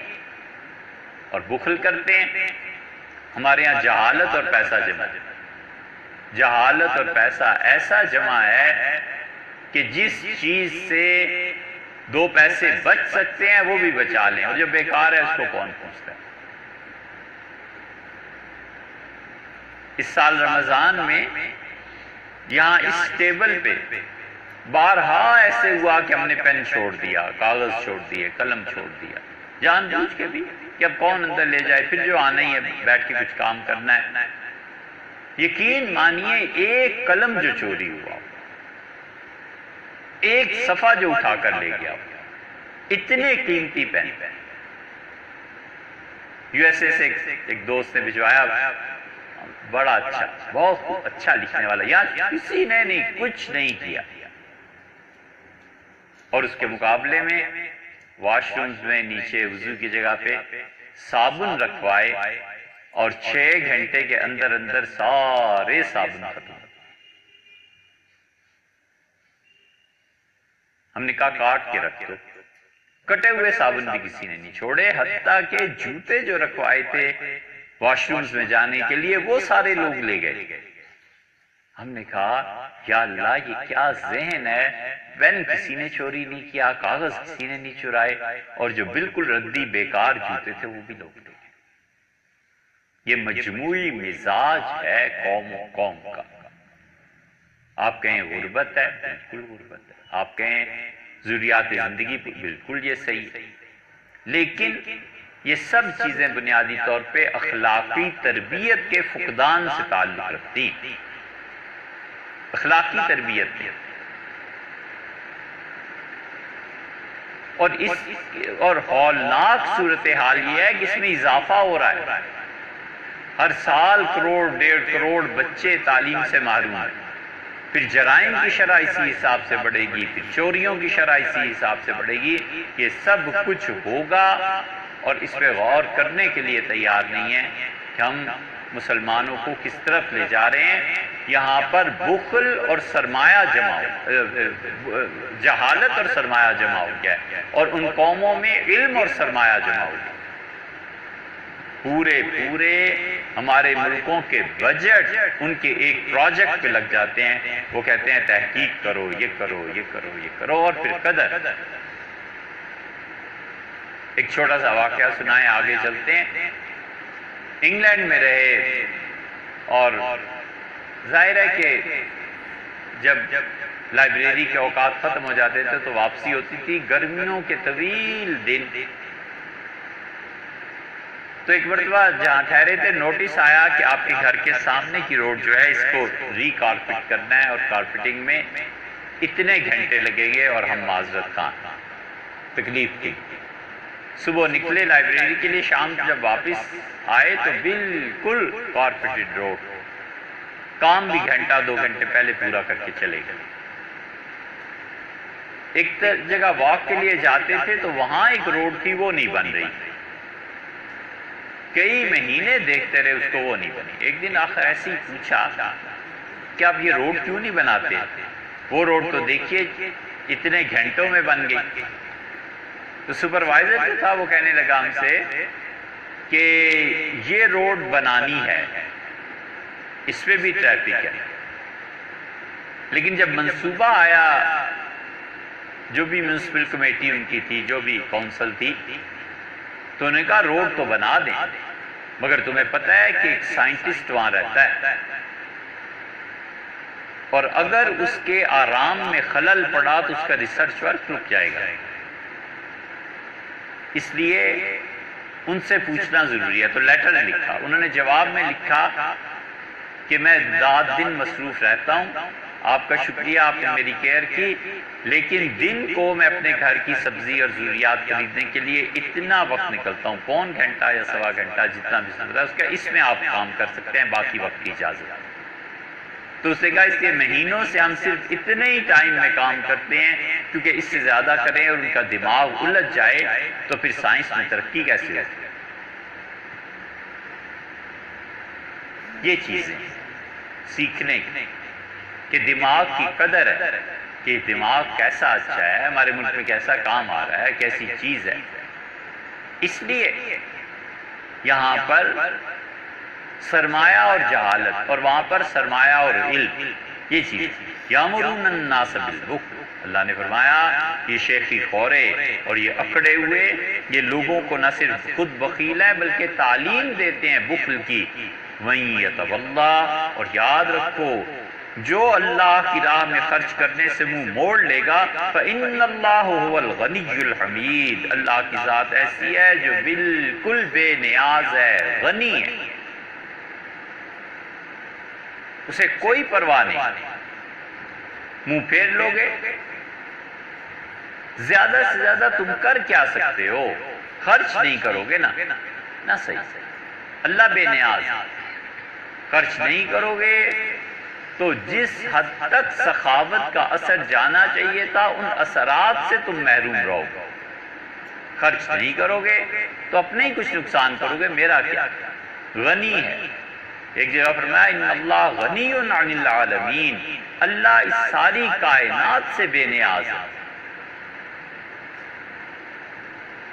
اور بخل کرتے ہیں۔ ہمارے ہاں جہالت اور پیسہ جمع، جہالت اور پیسہ ایسا جمع ہے کہ جس چیز سے 2 پیسے بچ سکتے ہیں وہ بھی بچا لیں، اور جو بیکار ہے اس کو کون پوچھتا ہے۔ اس سال رمضان میں یہاں اس ٹیبل پہ بارہا ایسے ہوا کہ ہم نے پین چھوڑ دیا، کاغذ چھوڑ دیے، قلم چھوڑ دیا، جان بوجھ کے بھی کہ اب کون اندر لے جائے، پھر جو آنا ہی ہے بیٹھ کے کچھ کام کرنا ہے۔ یقین مانیے ایک قلم جو چوری ہوا، ایک صفحہ جو اٹھا کر لے گیا، اتنے قیمتی پین، یو ایس اے سے ایک دوست نے بھجوایا، بڑا اچھا، بہت اچھا لکھنے والا، یہاں کسی نے نہیں کچھ نہیں کیا، اور اس کے مقابلے میں واش رومز میں نیچے وضو کی جگہ پہ صابن رکھوائے، اور 6 گھنٹے کے اندر اندر سارے صابن ختم۔ ہم نے کہا کاٹ کے رکھ دو، کٹے ہوئے صابن بھی کسی نے نہیں چھوڑے، حتیٰ کہ جوتے جو رکھوائے تھے واش رومز میں جانے کے لیے وہ سارے لوگ لے گئے۔ ہم نے کہا یا اللہ یہ کیا ذہن ہے، پین کسی نے چوری نہیں کیا، کاغذ کسی نے نہیں چرائے، اور جو بالکل ردی بیکار جوتے تھے وہ بھی لوگ لے گئے۔ یہ مجموعی مزاج ہے قوم و قوم کا۔ آپ کہیں غربت ہے، بالکل غربت ہے، آپ کہیں ضروریات زندگی، بالکل یہ صحیح ہے، لیکن یہ سب چیزیں بنیادی طور پہ اخلاقی تربیت کے فقدان سے تعلق رکھتی ہیں، اخلاقی تربیت کی، اور ہولناک صورتحال یہ ہے کہ اس میں اضافہ ہو رہا ہے، ہر سال کروڑ 1.5 کروڑ بچے تعلیم سے محروم ہیں، پھر جرائم کی شرح اسی حساب سے بڑھے گی، پھر چوریوں کی شرح اسی حساب سے بڑھے گی، یہ سب کچھ ہوگا، اور اس پہ غور کرنے کے لیے تیار نہیں ہے کہ ہم مسلمانوں کو کس طرف لے جا رہے ہیں۔ یہاں پر بخل اور سرمایہ جمع ہو، جہالت اور سرمایہ جمع ہو گیا ہے، اور ان قوموں میں علم اور سرمایہ جمع ہو گیا۔ پورے ہمارے ملکوں کے بجٹ ان کے ایک پروجیکٹ پہ لگ جاتے ہیں، وہ کہتے ہیں تحقیق کرو، یہ کرو، یہ کرو، یہ کرو، اور پھر قدر۔ ایک چھوٹا سا واقعہ سنائیں، آگے چلتے ہیں۔ انگلینڈ میں رہے، اور ظاہر ہے کہ جب لائبریری کے اوقات ختم ہو جاتے تھے تو واپسی ہوتی تھی، گرمیوں کے طویل دن، تو ایک مرتبہ جہاں ٹھہرے تھے نوٹس آیا کہ آپ کے گھر کے سامنے کی روڈ جو ہے اس کو ری کارپیٹ کرنا ہے، اور کارپیٹنگ میں اتنے گھنٹے لگیں گے، اور ہم معذرت خواہ تکلیف کی۔ صبح نکلے لائبریری کے لیے، شام جب واپس آئے تو بالکل کارپیٹڈ روڈ، کام بھی گھنٹہ 2 گھنٹے پہلے پورا کر کے چلے گئے۔ ایک جگہ واک کے لیے جاتے تھے تو وہاں ایک روڈ تھی، وہ نہیں بن رہی، کئی مہینے دیکھتے رہے اس کو، وہ نہیں بنی۔ ایک دن آخر ایسے ہی پوچھا کہ آپ یہ روڈ کیوں نہیں بناتے؟ وہ روڈ تو دیکھیے اتنے گھنٹوں میں بن گئی۔ تو سپروائزر جو تھا وہ کہنے لگا ہم سے کہ یہ روڈ بنانی ہے، اس پہ بھی ٹریفک ہے، لیکن جب منصوبہ آیا، جو بھی میونسپل کمیٹی ان کی تھی، جو بھی کونسل تھی، تو انہوں نے کہا روڈ تو بنا دیں، مگر تمہیں پتہ ہے کہ ایک سائنٹسٹ وہاں رہتا ہے، اور اگر اس کے آرام میں خلل پڑا تو اس کا ریسرچ ورک رک جائے گا، اس لیے ان سے پوچھنا ضروری ہے۔ تو لیٹر لکھا، انہوں نے جواب میں لکھا کہ میں رات دن مصروف رہتا ہوں، آپ کا شکریہ، آپ نے میری کیئر کی، لیکن دن کو میں اپنے گھر کی سبزی اور ضروریات خریدنے کے لیے اتنا وقت نکلتا ہوں، پون گھنٹہ یا سوا گھنٹہ جتنا بھی سمجھتا ہے اس کا، اس میں آپ کام کر سکتے ہیں، باقی وقت کی اجازت ہے۔ تو اس نے کہا اس لیے مہینوں سے ہم صرف اتنے ہی ٹائم میں کام کرتے ہیں، کیونکہ اس سے زیادہ کریں اور ان کا دماغ الجھ جائے تو پھر سائنس میں ترقی کیسے ہوتی؟ یہ چیزیں سیکھنے کی کہ دماغ کی قدر ہے، کہ دماغ کیسا اچھا ہے، ہمارے ملک میں کیسا کام آ رہا ہے، کیسی چیز ہے۔ اس لیے یہاں پر سرمایہ اور جہالت، اور وہاں پر سرمایہ اور علم، یہ چیز یامرون الناس بالبخل، اللہ نے فرمایا یہ شیخی خورے اور یہ اکڑے ہوئے یہ لوگوں کو نہ صرف خود بخیل ہیں بلکہ تعلیم دیتے ہیں بخل کی۔ وَإِن يَتَوَلَّىٰ، اور یاد رکھو جو اللہ کی راہ میں خرچ کرنے سے منہ موڑ لے گا، فَإِنَّ اللَّهُ هُوَ الْغَنِيُّ الْحَمِيدُ، اللہ کی ذات ایسی ہے جو بالکل بے نیاز ہے، غنی ہے، اسے کوئی پرواہ نہیں۔ منہ پھیر لوگے، زیادہ سے زیادہ تم کر کیا سکتے ہو؟ خرچ نہیں کرو گے نہ صحیح، اللہ بے نیاز، خرچ نہیں کرو گے تو جس حد تک سخاوت کا اثر جانا چاہیے تھا ان اثرات سے تم محروم رہو گے۔ خرچ نہیں کرو گے تو اپنے ہی کچھ نقصان کرو گے، میرا کیا؟ غنی ہے۔ ایک جگہ فرمایا ان اللہ غنی عن العالمین، اللہ اس ساری کائنات سے بے نیاز ہے۔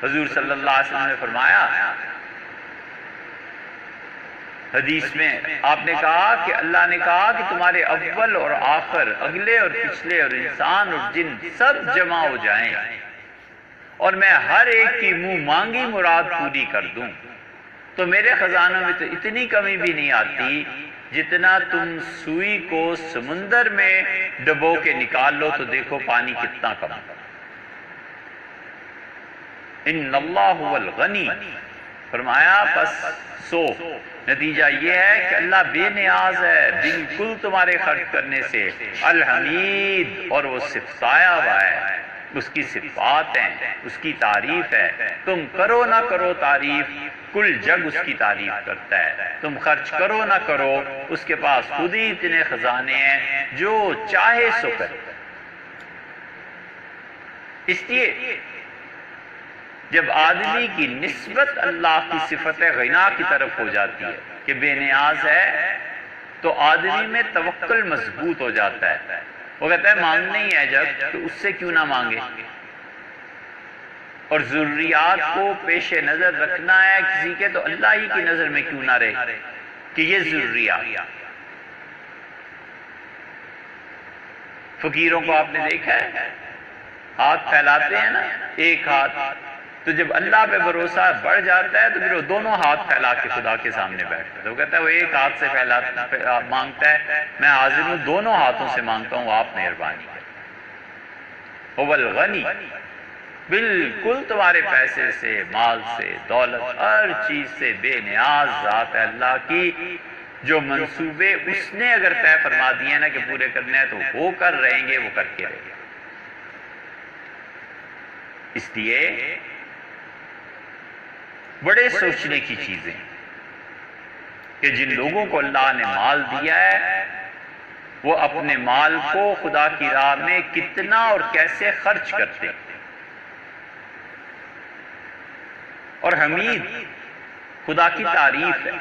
حضور صلی اللہ علیہ وسلم نے فرمایا حدیث میں، آپ نے کہا کہ اللہ نے کہا کہ تمہارے اول اور آخر، اگلے اور پچھلے اور انسان اور جن سب جمع ہو جائیں اور میں ہر ایک کی منہ مانگی مراد پوری کر دوں تو میرے خزانوں میں تو اتنی کمی بھی نہیں آتی جتنا تم سوئی کو سمندر میں ڈبو کے نکال لو تو دیکھو پانی کتنا کم۔ ان اللہ هو الغنی، فرمایا بس سو نتیجہ یہ ہے کہ اللہ بے نیاز ہے بالکل تمہارے خرچ کرنے سے، الحمید، اور وہ ستایا ہوا ہے، اس کی صفات ہیں، اس کی تعریف ہے، تم کرو نہ کرو تعریف، کل جگ اس کی تعریف کرتا ہے، تم خرچ کرو نہ کرو اس کے پاس خود ہی اتنے خزانے ہیں جو چاہے سو کرے۔ اس لیے جب آدمی کی نسبت اللہ کی صفت غنا کی طرف ہو جاتی ہے کہ بے نیاز ہے تو آدمی میں توکل مضبوط ہو جاتا ہے، وہ کہتا ہے مانگنا ہی ہے جب تو اس سے کیوں نہ مانگے، اور ضروریات کو پیش نظر رکھنا ہے کسی کے تو اللہ ہی کی نظر میں کیوں نہ رہے کہ یہ ضروریات۔ فقیروں کو آپ نے دیکھا ہے ہاتھ پھیلاتے ہیں نا، ایک ہاتھ، تو جب اللہ پہ بھروسہ بڑھ جاتا ہے تو پھر وہ دونوں ہاتھ پھیلا کے خدا کے سامنے بیٹھتا ہے، وہ کہتا ہے وہ ایک ہاتھ سے مانگتا ہے، میں حاضر ہوں دونوں ہاتھوں سے مانگتا ہوں، آپ مہربانی کریں۔ هو الغنی، بالکل تمہارے پیسے سے، مال سے، دولت، ہر چیز سے بے نیاز ذات ہے اللہ کی، جو منصوبے اس نے اگر طے فرما دیے ہیں نا کہ پورے کرنے ہیں تو وہ کر رہیں گے، وہ کر کے رہیں گے۔ اس لیے بڑے سوچنے کی چیزیں کہ جن لوگوں کو اللہ نے مال دیا ہے وہ اپنے مال کو خدا کی راہ میں کتنا اور کیسے خرچ کرتے ہیں، اور حمید خدا کی تعریف ہے،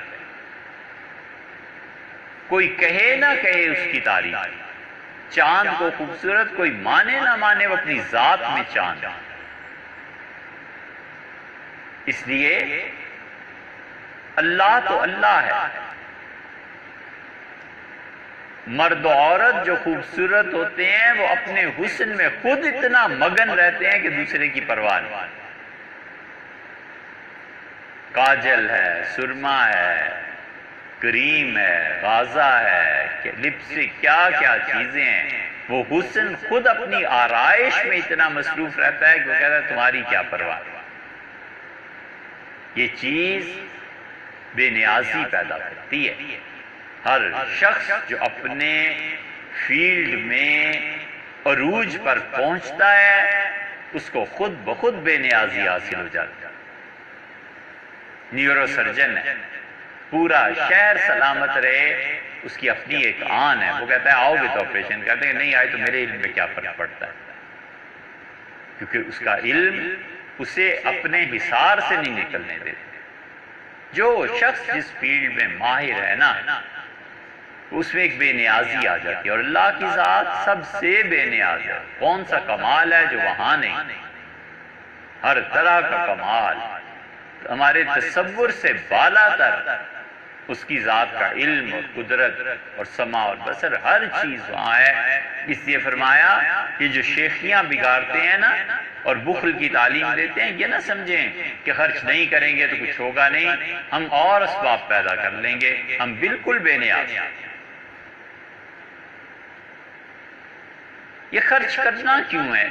کوئی کہے نہ کہے اس کی تعریف، چاند کو خوبصورت کوئی مانے نہ مانے وہ اپنی ذات میں چاند ہے۔ اس لیے اللہ تو اللہ ہے، مرد و عورت جو خوبصورت ہوتے ہیں وہ اپنے حسن میں خود اتنا مگن رہتے ہیں کہ دوسرے کی پرواہ نہیں۔ کاجل ہے، سرما ہے، کریم ہے، غازہ ہے، لپسٹک، کیا کیا چیزیں ہیں، وہ حسن خود اپنی آرائش میں اتنا مصروف رہتا ہے کہ وہ کہتا ہے تمہاری کیا پرواہ۔ یہ چیز بے نیازی پیدا کرتی ہے، ہر شخص جو اپنے فیلڈ میں عروج پر پہنچتا ہے اس کو خود بخود بے نیازی حاصل ہو جاتی ہے۔ نیورو سرجن ہے، پورا شہر سلامت رہے، اس کی اپنی ایک آن ہے، وہ کہتا ہے آؤ گے تو آپریشن، کہتے ہیں نہیں آئے تو میرے علم میں کیا فرق پڑتا ہے، کیونکہ اس کا علم اسے اپنے حصار سے نہیں نکلنے دیتے۔ جو شخص جس فیلڈ میں ماہر ہے نا، اس میں ایک بے نیازی آ جاتی ہے، اور اللہ کی ذات سب سے بے نیاز ہے۔ کون سا کمال ہے جو وہاں نہیں؟ ہر طرح کا کمال، ہمارے تصور سے بالا تر اس کی ذات کا علم اور قدرت اور سمع اور بصر، ہر چیز وہاں ہے۔ اس لیے فرمایا یہ جو شیخیاں بگاڑتے ہیں نا اور بخل کی تعلیم دیتے ہیں، یہ نہ سمجھیں کہ خرچ نہیں کریں گے تو کچھ ہوگا نہیں، ہم اور اسباب پیدا کر لیں گے، ہم بالکل بے نیاز ہیں۔ یہ خرچ کرنا کیوں ہے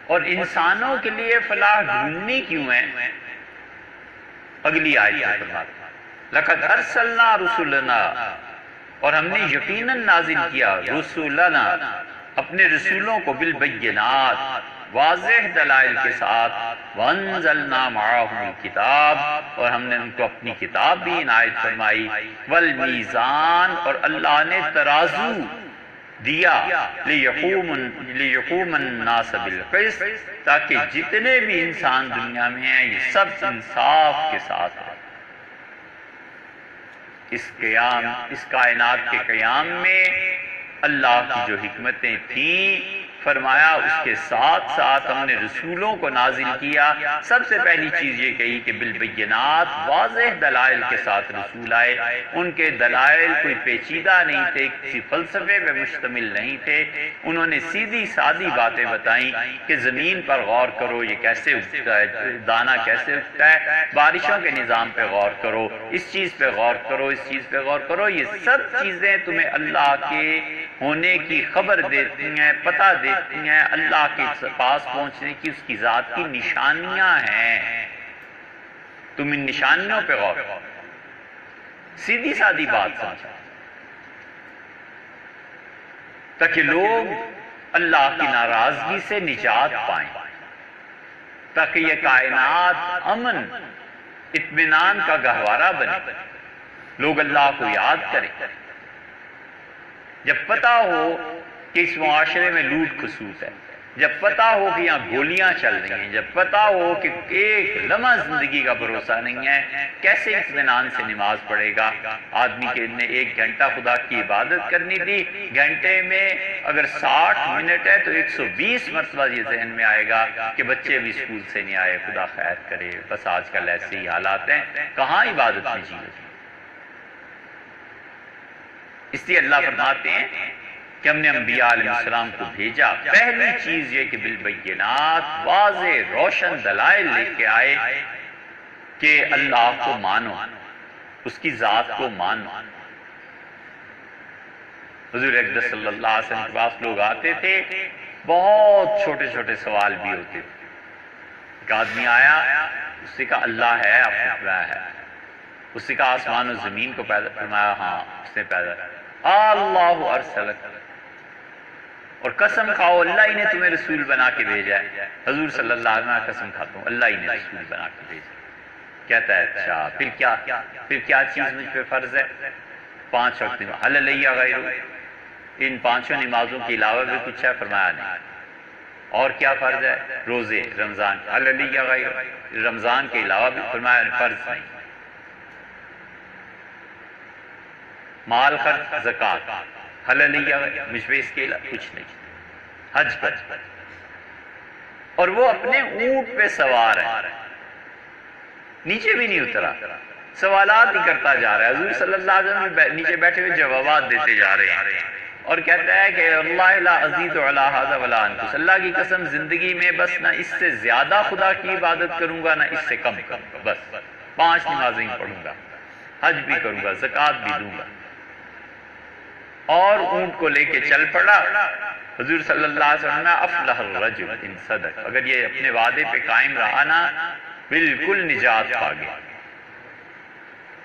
اور انسانوں کے لیے فلاح ڈھونڈنی کیوں ہے؟ اگلی آیت میں فرماتا لَقَدْ أَرْسَلْنَا رُسُلَنَا، اور ہم نے یقیناً نازل کیا رسولنا، اپنے رسولوں کو بالبینات، واضح دلائل کے ساتھ، وَأَنزَلْنَا مَعَهُمُ الْكِتَابَ، اور ہم نے ان کو اپنی کتاب بھی عنایت فرمائی، وَالْمِيزَانَ، اور اللہ نے ترازو دیا، لِيَقُومَ النَّاسَ بِالْقِسْطِ، تاکہ جتنے بھی انسان دنیا میں ہیں یہ سب انصاف کے ساتھ ہیں۔ اس کائنات کے قیام میں اللہ کی جو حکمتیں تھیں، فرمایا اس کے ساتھ ساتھ ہم نے رسولوں کو نازل کیا۔ سب سے پہلی چیز یہ کہی کہ بالبینات، واضح دلائل کے ساتھ رسول آئے، ان کے دلائل کوئی پیچیدہ نہیں تھے، کسی فلسفے پہ مشتمل نہیں تھے، انہوں نے سیدھی سادی باتیں بتائیں کہ زمین پر غور کرو یہ کیسے اگتا ہے، دانا کیسے اگتا ہے، بارشوں کے نظام پہ غور کرو، اس چیز پہ غور کرو، اس چیز پہ غور کرو، یہ سب چیزیں تمہیں اللہ کے ہونے کی خبر دیتی ہیں، پتہ دیتی ہیں، اللہ کے پاس پہنچنے کی اس کی ذات کی نشانیاں ہیں، تم ان نشانیوں پہ غور کرو۔ سیدھی سادی بات سمجھا تاکہ لوگ اللہ کی ناراضگی سے نجات پائیں، تاکہ یہ کائنات امن اطمینان کا گہوارہ بنے، لوگ اللہ کو یاد کریں۔ جب پتہ ہو کہ اس معاشرے میں لوٹ کھسوٹ ہے، جب پتہ ہو کہ یہاں گولیاں چل رہی ہیں، جب پتہ ہو کہ ایک لمحہ زندگی کا بھروسہ نہیں ہے، کیسے اطمینان سے نماز پڑھے گا؟ آدمی کے نے 1 گھنٹہ خدا کی عبادت کرنی تھی، گھنٹے میں اگر 60 منٹ ہے تو 120 مرتبہ یہ ذہن میں آئے گا کہ بچے بھی اسکول سے نہیں آئے، خدا خیر کرے، بس آج کل ایسے ہی حالات ہیں، کہاں عبادت میں جیے؟ اس لیے اللہ فرماتے ہیں کہ ہم نے انبیاء علیہ السلام کو بھیجا، پہلی چیز یہ کہ بالبینات، واضح روشن دلائل لے کے آئے کہ اللہ کو مانو، اس کی ذات کو مانو۔ حضور اقدس صلی اللہ علیہ وسلم کے پاس لوگ آتے تھے، بہت چھوٹے چھوٹے سوال بھی ہوتے تھے۔ ایک آدمی آیا، اس نے کہا اللہ ہے، آپ نے فرمایا ہے۔ اس نے کہا آسمان و زمین کو پیدا فرمایا، ہاں اس نے پیدا۔ اللہ ارسلک، اور قسم کھاؤ اللہ ہی نے تمہیں رسول بنا کے بھیجا ہے۔ حضور صلی اللہ علیہ وسلم قسم کھاتا ہوں اللہ ہی نے رسول بنا کے بھیجا۔ کہتا ہے اچھا پھر کیا چیز مجھ پہ فرض ہے؟ 5 وقت نماز، حل علیہ غیر، ان 5 نمازوں کے علاوہ بھی کچھ ہے؟ فرمایا نہیں۔ اور کیا فرض ہے؟ روزے رمضان، حل علیہ غیر، رمضان کے علاوہ بھی؟ فرمایا فرض نہیں۔ مال خرچ زکوٰۃ، حل علیہ مجھ پہ اس کے علاوہ کچھ نہیں۔ حج پر، اور وہ اپنے اونٹ پہ سوار ہے، نیچے بھی نہیں اترا، سوالات ہی کرتا جا رہا ہے۔ حضور صلی اللہ علیہ وسلم نیچے بیٹھے ہوئے جوابات دیتے جا رہے ہیں، اور کہتا ہے کہ اللہ لا ازید علی ھذا ولا انقص، اللہ کی قسم زندگی میں بس نہ اس سے زیادہ خدا کی عبادت کروں گا نہ اس سے کم کروں گا، بس 5 نمازیں ہی پڑھوں گا، حج بھی کروں گا، زکوٰۃ بھی دوں گا۔ اور اونٹ کو لے کے چل پڑا۔ حضور صلی اللہ علیہ وسلم افلح الرجل ان صدق، اگر یہ اپنے وعدے پہ قائم رہا نا بالکل نجات پا گیا۔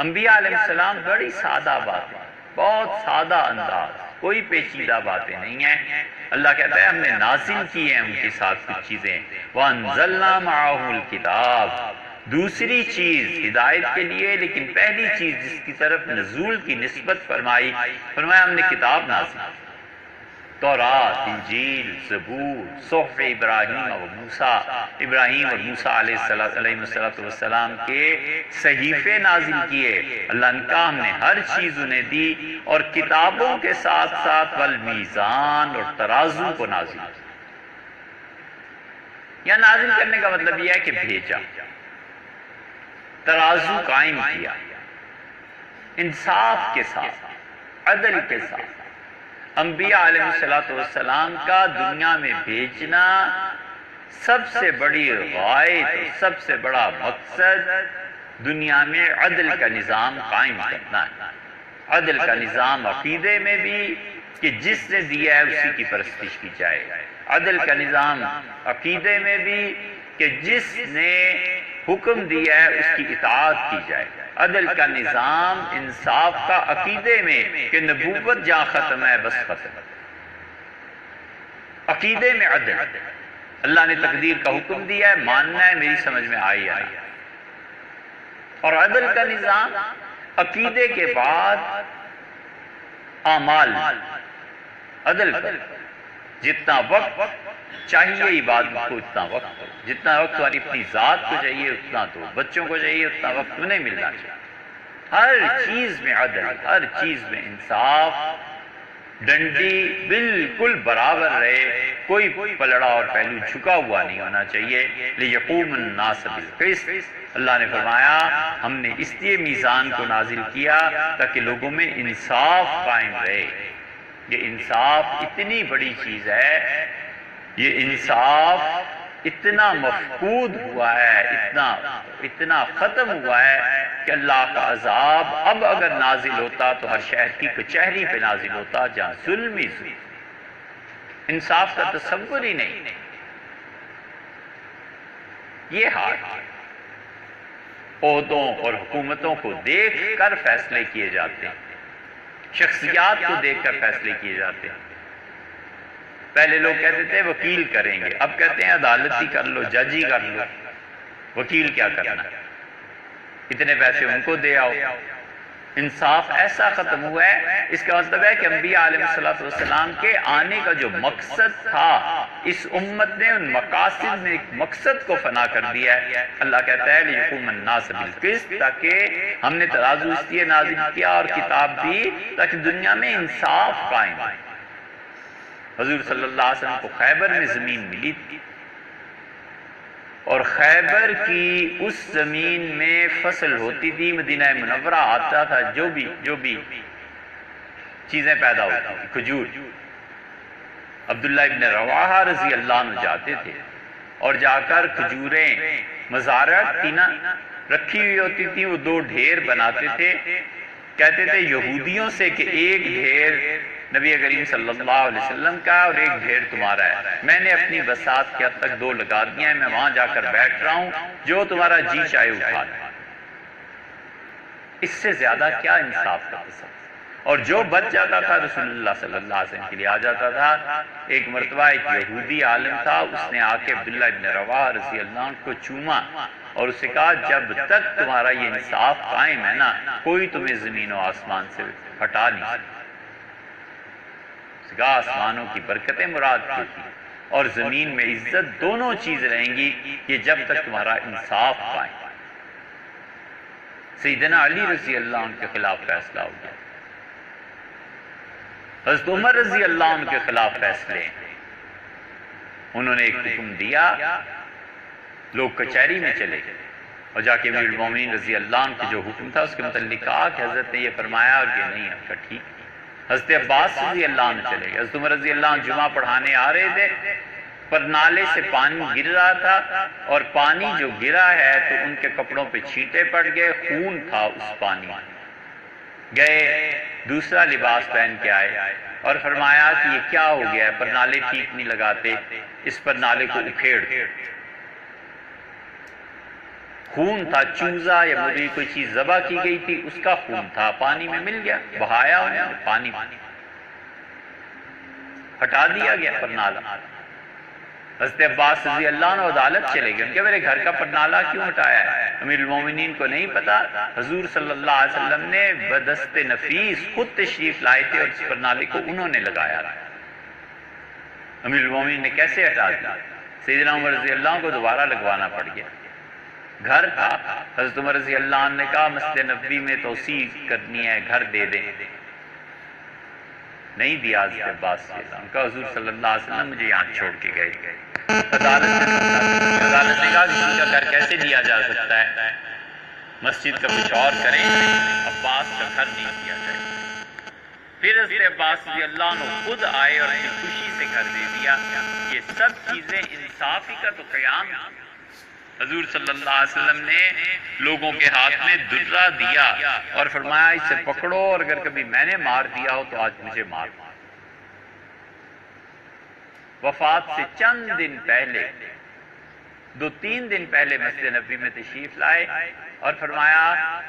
انبیاء علیہ السلام بڑی سادہ باتیں، بہت سادہ انداز، کوئی پیچیدہ باتیں نہیں ہیں۔ اللہ کہتا ہے ہم نے نازل کی ہیں ان کے ساتھ کچھ چیزیں، وَأَنزَلْنَا مَعَهُ الْكِتَابَ، دوسری چیز ہدایت کے لیے، لیکن پہلی چیز جس کی طرف نزول کی نسبت فرمائی، فرمایا ہم نے کتاب نازل کی، تورات، انجیل، زبور، صحف ابراہیم و موسیٰ، ابراہیم اور موسیٰ علیہ السلام کے صحیفے نازل کیے۔ اللہ نے کہا ہم نے ہر چیز انہیں دی، اور کتابوں کے ساتھ ساتھ والمیزان اور ترازو کو نازل کیا۔ یا نازل کرنے کا مطلب یہ ہے کہ بھیجا، ترازو قائم کیا، انصاف کے ساتھ، عدل کے ساتھ۔ انبیاء علیہ السلام کا دنیا میں بھیجنا سب سے بڑی غائب، سب سے بڑا مقصد دنیا میں عدل کا نظام قائم کرنا ہے۔ عدل کا نظام عقیدے میں بھی کہ جس نے دیا ہے اسی کی پرستش کی جائے، عدل کا نظام عقیدے میں بھی کہ جس نے حکم دیا ہے اس کی اطاعت کی جائے، عدل کا نظام انصاف کا عقیدے میں کہ نبوت جہاں ختم ہے بس ختم، عقیدے میں عدل، اللہ نے تقدیر کا حکم دیا ہے، ماننا ہے، میری سمجھ میں آئی آئی۔ اور عدل کا نظام عقیدے کے بعد اعمال، عدل پر جتنا وقت چاہیے عبادت کو اتنا وقت دو، جتنا وقت تمہاری اپنی ذات کو چاہیے اتنا دو، بچوں کو چاہیے اتنا وقت انہیں ملنا چاہیے۔ ہر چیز میں عدل، ہر چیز میں انصاف، ڈنڈی بالکل برابر رہے، کوئی پلڑا اور پہلو جھکا ہوا نہیں ہونا چاہیے۔ لِيَقُومَ النَّاسَ بِالْقِسْطِ، اللہ نے فرمایا ہم نے اس لیے میزان کو نازل کیا تاکہ لوگوں میں انصاف قائم رہے۔ یہ انصاف اتنی بڑی چیز ہے، یہ انصاف اتنا مفقود ہوا ہے، اتنا ختم ہوا ہے کہ اللہ کا عذاب اب اگر نازل ہوتا تو ہر شہر کی کچہری پہ نازل ہوتا جہاں ظلم ہی ظلم، انصاف کا تصور ہی نہیں۔ یہ حال عہدوں اور حکومتوں کو دیکھ کر فیصلے کیے جاتے ہیں، شخصیات کو دیکھ کر فیصلے کیے جاتے ہیں۔ پہلے لوگ کہتے تھے وکیل کریں گے، اب کہتے ہیں عدالتی کر لو، جج ہی کر لو، وکیل کیا کرنا، اتنے پیسے ان کو دے آؤ۔ انصاف ایسا ختم ہوا ہے، اس کا مطلب ہے کہ انبیاء علیہ السلام کے آنے کا جو مقصد تھا، اس امت نے ان مقاصد میں ایک مقصد کو فنا کر دیا ہے۔ اللہ کہتا ہے لِيَقُومَ النَّاسَ بِالْقِسْطِ، تاکہ ہم نے ترازو اس لیے نازل کیا اور کتاب دی تاکہ دنیا میں انصاف قائم ہو۔ حضور صلی اللہ علیہ وسلم کو خیبر میں زمین ملی تھی، اور خیبر کی اس زمین میں فصل ہوتی تھی، مدینہ منورہ آتا تھا جو بھی چیزیں پیدا ہوتی تھی، کھجور، عبداللہ ابن رواحہ رضی اللہ عنہ جاتے تھے اور جا کر کھجوریں مزارع تھی نا رکھی ہوئی ہوتی تھی، وہ دو ڈھیر بناتے تھے، کہتے تھے یہودیوں سے کہ ایک ڈھیر نبی کریم صلی اللہ علیہ وسلم کا اور ایک ڈھیر تمہارا ہے، میں نے اپنی بساط کے حد تک دو لگا دیا ہے، میں وہاں جا کر بیٹھ رہا ہوں، جو تمہارا جی چاہے اٹھا لے۔ اس سے زیادہ کیا انصاف کا تصور؟ اور جو بچ جاتا تھا رسول اللہ صلی اللہ علیہ وسلم کے لیے آ جاتا تھا۔ ایک مرتبہ ایک یہودی عالم تھا، اس نے آ کے عبداللہ ابن رواحہ رضی اللہ عنہ کو چوما اور اسے کہا جب تک تمہارا یہ انصاف قائم ہے نا، کوئی تمہیں زمین و آسمان سے ہٹا نہیں سکتا۔ آسمانوں کی برکتیں مراد تھی اور زمین میں عزت، دونوں چیز رہیں گی یہ جب تک تمہارا انصاف قائم۔ سیدنا علی رضی اللہ عنہ کے خلاف فیصلہ ہو گیا، حضرت عمر رضی اللہ عنہ کے خلاف فیصلے، انہوں نے ایک حکم دیا، لوگ کچہری میں چلے گئے اور جا کے امیر المومنین رضی اللہ عنہ کے جو حکم تھا اس کے متعلق کہا کہ حضرت نے یہ فرمایا اور یہ نہیں ہے، ٹھیک۔ حضرت عباس رضی اللہ عنہ چلے گئے، حضرت عمر رضی اللہ عنہ جمعہ پڑھانے آ رہے تھے، پر نالے سے پانی گر رہا تھا اور پانی جو گرا ہے تو ان کے کپڑوں پہ چھینٹے پڑ گئے، خون تھا اس پانی میں، گئے دوسرا لباس پہن کے آئے اور فرمایا کہ یہ کیا ہو گیا ہے، پر نالے ٹھیک نہیں لگاتے، اس پر نالے کو اکھیڑ۔ خون تھا، چوزا یا مرغی کوئی چیز ذبح کی گئی تھی، اس کا خون تھا، پانی میں مل گیا، بہایا انہوں نے، پانی ہٹا دیا گیا پرنالہ۔ حضرت عباس رضی اللہ عنہ عدالت چلے گئے، ان کے میرے گھر کا پرنالہ کیوں ہٹایا ہے؟ امیر المومنین کو نہیں پتا، حضور صلی اللہ علیہ وسلم نے بدست نفیس خود تشریف لائے تھے اور اس پرنالے کو انہوں نے لگایا تھا۔ امیر المومنین نے کیسے ہٹا دیا؟ سیدنا عمر رضی اللہ عنہ کو دوبارہ لگوانا پڑ گیا۔ گھر تھا، حضرت عمر رضی اللہ عنہ نے کہا مسجد نبوی میں توسیع کرنی ہے، گھر دے دیں، نہیں دیا حضرت عباس سے۔ ان کا حضور صلی اللہ علیہ وسلم مجھے یہاں چھوڑ کے گئے۔ عدالت نے کہا کسی کا گھر کیسے دیا جا سکتا ہے، مسجد کا کچھ اور کریں، عباس کا گھر نہیں دیا جائے۔ پھر حضرت عباس رضی اللہ عنہ خود آئے اور اپنی خوشی سے گھر دے دیا۔ یہ سب چیزیں انصافی کا تو قیام ہے۔ حضور صلی اللہ علیہ وسلم نے لوگوں کے ہاتھ میں درہ دیا اور فرمایا اسے پکڑو، اور اگر کبھی میں نے مار دیا ہو تو آج مجھے مار۔ وفات سے چند دن پہلے، 2-3 دن پہلے مسجد نبوی میں تشریف لائے اور فرمایا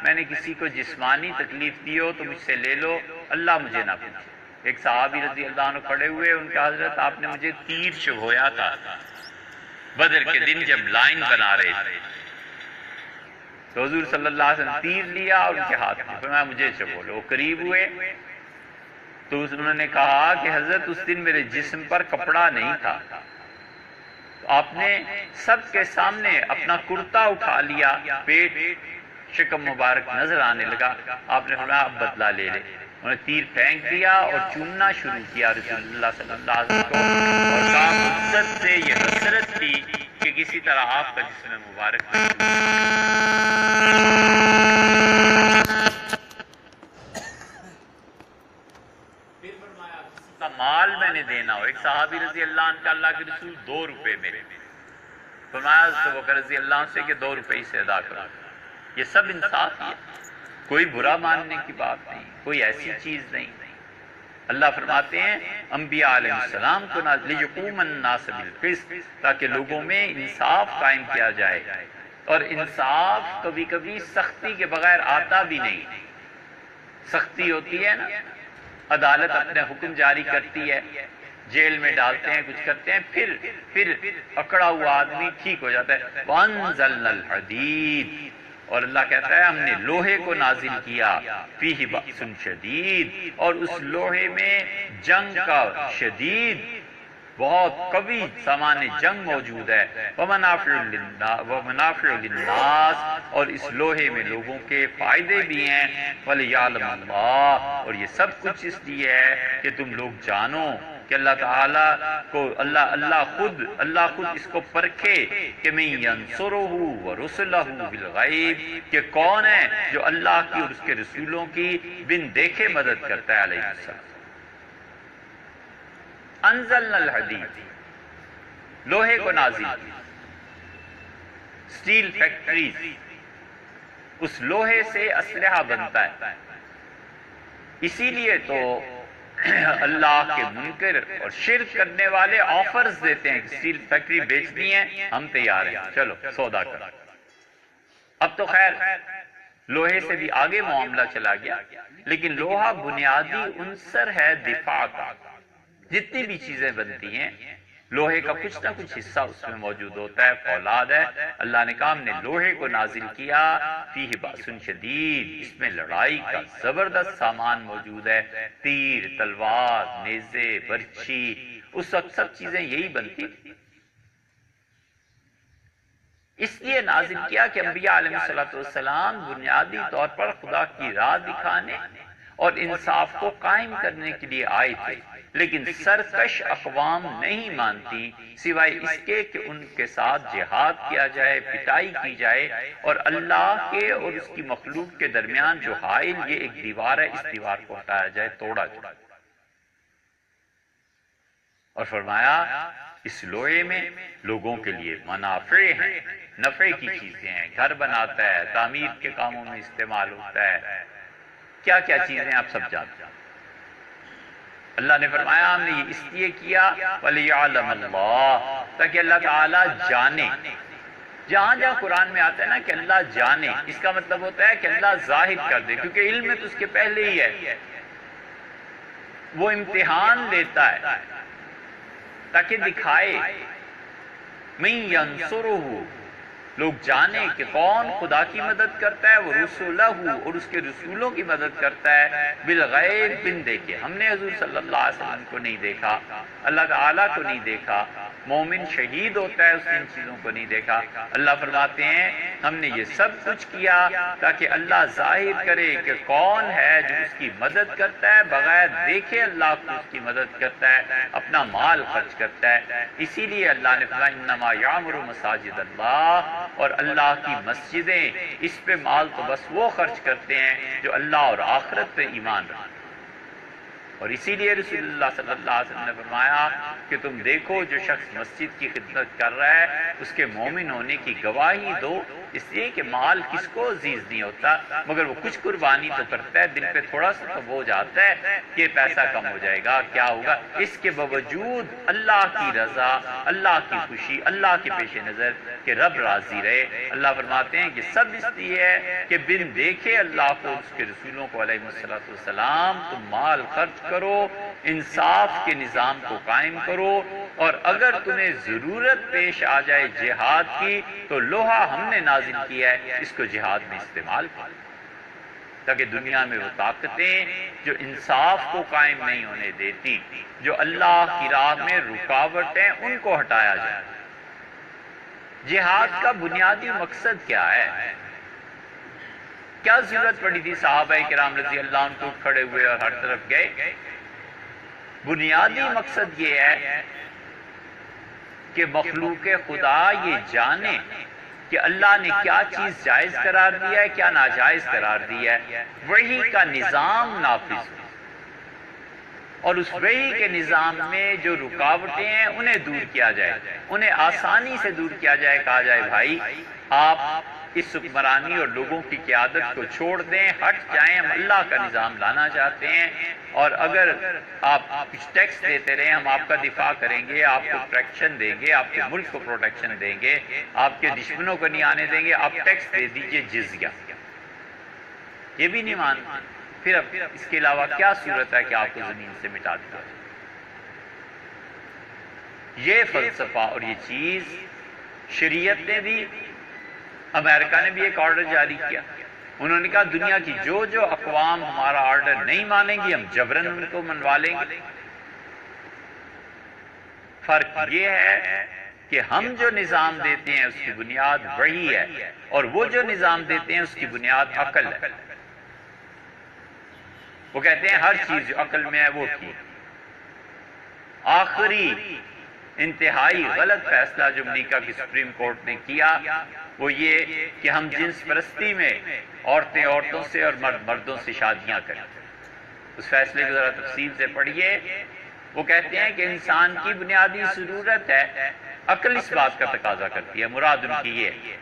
میں نے کسی کو جسمانی تکلیف دی ہو تو مجھ سے لے لو، اللہ مجھے نہ پوچھے۔ ایک صحابی رضی اللہ عنہ کھڑے ہوئے، ان کا حضرت آپ نے مجھے تیر چبھویا تھا بدر کے دن جب لائن بنا رہے تھے، تو حضور صلی اللہ علیہ وسلم تیر لیا اور ان کے ہاتھ میں فرمایا مجھے چبھو لو۔ وہ قریب ہوئے تو انہوں نے کہا کہ حضرت اس دن میرے جسم پر کپڑا نہیں تھا، تو آپ نے سب کے سامنے اپنا کرتا اٹھا لیا، پیٹ شکم مبارک نظر آنے لگا، آپ نے فرمایا اب بدلہ لے لے۔ انہوں نے تیر پھینک دیا اور چومنا شروع کیا رسول اللہ صلی اللہ علیہ وسلم کو، اور کہا مدت سے یہ حسرت تھی کہ کسی طرح آپ کا جسم مبارک مال میں نے دینا ہو۔ ایک صحابی رضی اللہ عنہ کا اللہ کے رسول 2 روپے میرے، فرمایا تو وہ رضی اللہ عنہ سے کہ 2 روپے سے ادا کرو۔ یہ سب انصاف ہے، کوئی برا ماننے کی بات نہیں، کوئی ایسی چیز نہیں۔ اللہ فرماتے ہیں انبیاء علیہ السلام کو لِيَقُومَ النَّاسَ بِالْقِسْطِ، تاکہ لوگوں میں انصاف قائم کیا جائے، اور انصاف کبھی کبھی سختی کے بغیر آتا بھی نہیں۔ سختی ہوتی ہے نا، عدالت اپنے حکم جاری کرتی ہے، جیل میں ڈالتے ہیں، کچھ کرتے ہیں، پھر اکڑا ہوا آدمی ٹھیک ہو جاتا ہے۔ وَأَنزَلْنَا الْحَدِيدَ، اور اللہ کہتا ہے ہم نے لوہے کو نازل کیا، فِيهِ بَأْسٌ شَدِيدٌ، اور اس لوہے میں جنگ کا شدید بہت قوی سامان جنگ موجود ہے۔ وَمَنَافِعُ لِلنَّاسِ، اور اس لوہے میں لوگوں کے فائدے بھی ہیں۔ وَلِيَعْلَمَ اللَّهُ، اور یہ سب کچھ اس لیے ہے کہ تم لوگ جانو کہ اللہ تعالیٰ کو اللہ خود اس کو پرکھے کہ مَن يَنصُرُهُ وَرُسُلَهُ بِالْغَيْبِ، کہ کون ہے جو اللہ کی اور اس کے رسولوں کی بن دیکھے مدد کرتا ہے علیہ السلام۔ انزلنا الحدید، لوہے کو نازل کیا، سٹیل فیکٹریز، اس لوہے سے اسلحہ بنتا ہے۔ اسی لیے تو اللہ کے منکر اور شرک کرنے والے آفرز دیتے ہیں کہ سٹیل فیکٹری بیچنی ہے، ہم تیار ہیں، چلو سودا کرو۔ اب تو خیر لوہے سے بھی آگے معاملہ چلا گیا، لیکن لوہا بنیادی عنصر ہے دفاع کا۔ جتنی بھی چیزیں بنتی ہیں لوہے کا کچھ نہ کچھ حصہ اس میں موجود ہوتا ہے، فولاد ہے۔ اللہ نے کہا ہم نے لوہے کو نازل کیا، فیہ بأس شدید، اس میں لڑائی کا زبردست سامان موجود ہے، تیر، تلوار، نیزے، برچھی، اس وقت سب چیزیں یہی بنتی تھی۔ اس لیے نازل کیا کہ انبیاء علیہ السلام بنیادی طور پر خدا کی راہ دکھانے اور انصاف کو قائم کرنے کے لیے آئے تھے، لیکن سرکش اقوام نہیں مانتی سوائے اس کے کہ ان کے ساتھ جہاد کیا جائے، پٹائی کی جائے، اور اللہ کے اور اس کی مخلوق کے درمیان جو حائل یہ ایک دیوار ہے، اس دیوار کو ہٹایا جائے، توڑا جائے۔ اور فرمایا اس لوہے میں لوگوں کے لیے منافع ہیں، نفع کی چیزیں ہیں، گھر بناتا ہے، تعمیر کے کاموں میں استعمال ہوتا ہے، کیا کیا چیزیں آپ سب جانتے ہیں۔ اللہ نے فرمایا ہم نے یہ اس لیے کیا وَلِيَعْلَمَ اللَّهُ، تاکہ اللہ تعالیٰ جانے جہاں جہاں قرآن میں آتا ہے نا کہ اللہ جانے، اس کا مطلب ہوتا ہے کہ اللہ ظاہر کر دے، کیونکہ علم میں تو اس کے پہلے ہی ہے، وہ امتحان لیتا ہے تاکہ دکھائے من ینصرہ، لوگ جانیں کہ کون خدا کی مدد کرتا ہے، وہ رسولہ، اور اس کے رسولوں کی مدد کرتا ہے، بالغیب، بن دیکھے۔ ہم نے حضور صلی اللہ علیہ وسلم کو نہیں دیکھا، اللہ تعالیٰ کو نہیں دیکھا، مومن شہید ہوتا ہے اس نے ان چیزوں کو نہیں دیکھا۔ اللہ فرماتے ہیں ہم نے یہ سب کچھ کیا تاکہ اللہ ظاہر کرے کہ کون ہے جو اس کی مدد کرتا ہے، بغیر دیکھے اللہ کو اس کی مدد کرتا ہے، اپنا مال خرچ کرتا ہے۔ اسی لیے اللہ نے فرمایا انما یعمر مساجد اللہ، اور اللہ کی مسجدیں، اس پہ مال تو بس وہ خرچ کرتے ہیں جو اللہ اور آخرت پہ ایمان رکھتے ہیں۔ اور اسی لیے رسول اللہ صلی اللہ علیہ وسلم نے فرمایا کہ تم دیکھو جو شخص مسجد کی خدمت کر رہا ہے اس کے مومن ہونے کی گواہی دو، اس لیے کہ مال کس کو عزیز نہیں ہوتا، مگر وہ کچھ قربانی تو کرتا ہے، دل پہ تھوڑا سا تو بوجھ آتا ہے کہ پیسہ کم ہو جائے گا، کیا ہوگا، اس کے باوجود اللہ کی رضا، اللہ کی خوشی، اللہ کے پیش نظر کہ رب راضی رہے۔ اللہ فرماتے ہیں کہ سب اس لیے ہے کہ بن دیکھے اللہ کو، اس کے رسولوں کو علیہ السلام، تم مال خرچ کرو، انصاف کے نظام کو قائم کرو، اور اگر تمہیں ضرورت پیش آ جائے جہاد کی تو لوہا ہم نے نازل کیا ہے، اس کو جہاد میں استعمال کرو، تاکہ دنیا میں وہ طاقتیں جو انصاف کو قائم نہیں ہونے دیتی، جو اللہ کی راہ میں رکاوٹ ہیں، ان کو ہٹایا جائے۔ جہاد کا بنیادی مقصد کیا ہے؟ کیا ضرورت پڑی تھی صحابہ کرام رضی اللہ عنہ کو کھڑے ہوئے اور ہر طرف گئے؟ بنیادی مقصد یہ ہے کہ مخلوق خدا یہ جانے کہ اللہ نے کیا چیز جائز قرار دیا ہے، کیا ناجائز قرار دیا ہے، وحی کا نظام نافذ ہو، اور اس وحی کے نظام میں جو رکاوٹیں ہیں انہیں دور کیا جائے، انہیں آسانی سے دور کیا جائے، کہا جائے بھائی آپ اس حکمرانی اور لوگوں کی قیادت کو چھوڑ دیں، ہٹ جائیں، ہم اللہ کا نظام لانا چاہتے ہیں، اور اگر آپ کچھ ٹیکس دیتے رہیں ہم آپ کا دفاع کریں گے، آپ کو پروٹیکشن دیں گے، آپ کے ملک کو پروٹیکشن دیں گے، آپ کے دشمنوں کو نہیں آنے دیں گے، آپ ٹیکس دے دیجئے جزیہ۔ یہ بھی نہیں مانتے، پھر اب اس کے علاوہ کیا صورت ہے کہ آپ کو زمین سے مٹا دیا جائے؟ یہ فلسفہ اور یہ چیز شریعت نے دی، امریکہ نے بھی ایک آرڈر جاری کیا، انہوں نے کہا دنیا کی جو جو اقوام ہمارا آرڈر نہیں مانیں گی ہم جبراً ان کو منوا لیں گے۔ فرق یہ ہے کہ ہم جو نظام دیتے ہیں اس کی بنیاد وحی ہے، اور وہ جو نظام دیتے ہیں اس کی بنیاد عقل ہے۔ وہ کہتے ہیں ہر چیز جو عقل میں ہے وہ ٹھیک۔ آخری انتہائی غلط فیصلہ جو امریکہ کی سپریم کورٹ نے کیا وہ یہ کہ ہم جنس پرستی میں عورتیں عورتوں سے اور مرد مردوں سے شادیاں کریں۔ اس فیصلے کو ذرا تفصیل سے پڑھیے۔ وہ کہتے ہیں کہ انسان کی بنیادی ضرورت ہے، عقل اس بات کا تقاضا کرتی ہے، مراد ان کی یہ ہے،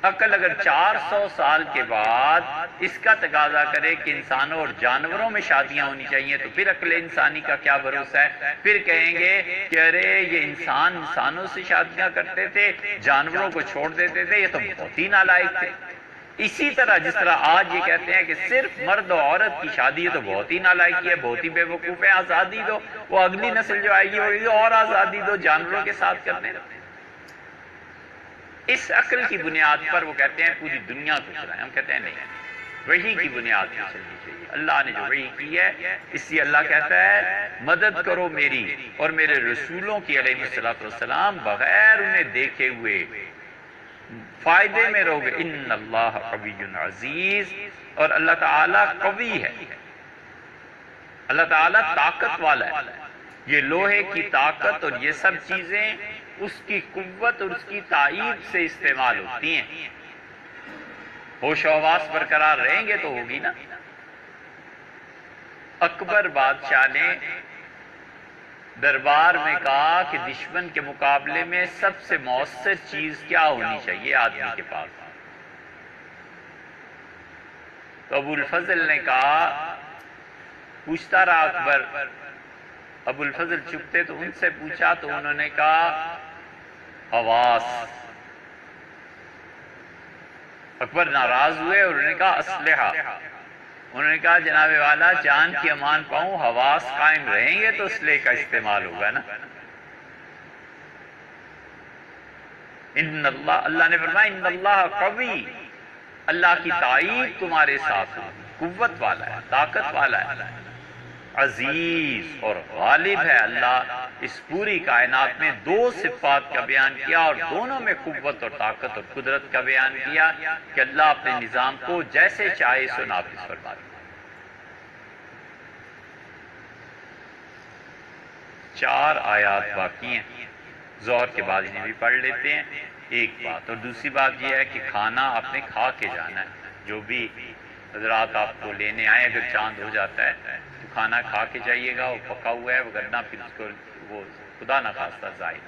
عقل اگر 400 سال کے بعد اس کا تقاضا کرے کہ انسانوں اور جانوروں میں شادیاں ہونی چاہیے تو پھر عقل انسانی کا کیا بھروسہ ہے؟ پھر کہیں گے کہ ارے یہ انسانوں سے شادیاں کرتے تھے، جانوروں کو چھوڑ دیتے تھے، یہ تو بہت ہی نالائق تھے۔ اسی طرح جس طرح آج یہ کہتے ہیں کہ صرف مرد و عورت کی شادی ہے تو بہت ہی نالائقی ہے، بہت ہی بے وقوف ہے، آزادی دو، وہ اگلی نسل جو آئے گی اور آزادی دو جانوروں کے ساتھ کرنے دو۔ اس عقل کی بنیاد پر وہ کہتے ہیں پوری دنیا کو چلائیں، ہم کہتے ہیں نہیں، وحی کی بنیاد پر چلنی چاہیے۔ اللہ نے جو وحی کی ہے اس لیے اللہ کہتا ہے مدد کرو میری اور میرے رسولوں کی علیہ السلام، بغیر انہیں دیکھے ہوئے فائدے میں رہو گے۔ ان اللہ قوی عزیز، اور اللہ تعالیٰ قوی ہے، اللہ تعالیٰ طاقت والا ہے۔ یہ لوہے کی طاقت اور یہ سب چیزیں اس کی قوت اور اس کی تائید سے استعمال ہوتی ہیں۔ ہوش و حواس برقرار رہیں گے تو ہوگی نا۔ اکبر بادشاہ نے دربار میں کہا کہ دشمن کے مقابلے میں سب سے مؤثر چیز کیا ہونی چاہیے آدمی کے پاس؟ تو ابو الفضل نے کہا، پوچھتا رہا اکبر، ابو الفضل چپتے تو ان سے پوچھا تو انہوں نے کہا حواس، اکبر ناراض ہوئے اور انہوں نے کہا اسلحہ. انہوں نے کہا جناب والا جان کی امان پاؤں، حواس قائم رہیں گے تو اسلحے کا استعمال ہوگا نا. ان اللہ، اللہ نے فرمایا ان اللہ قوی، اللہ کی تائید تمہارے ساتھ ہے، قوت والا ہے، طاقت والا ہے، عزیز اور غالب ہے. اللہ اس پوری کائنات میں دو صفات کا بیان کیا اور دونوں میں قوت اور طاقت اور قدرت کا بیان کیا کہ اللہ اپنے نظام کو جیسے چاہے سو نافذ فرماتا. 4 آیات باقی ہیں، ظہر کے بعد انہیں بھی پڑھ لیتے ہیں. ایک بات، اور دوسری بات یہ ہے کہ کھانا آپ نے کھا کے جانا ہے. جو بھی حضرات آپ کو لینے آئے، اگر چاند ہو جاتا ہے تو کھانا کھا کے جائیے گا، وہ پکا ہوا ہے، وگرنہ پھر اس کو وہ خدا نخواستہ ضائع.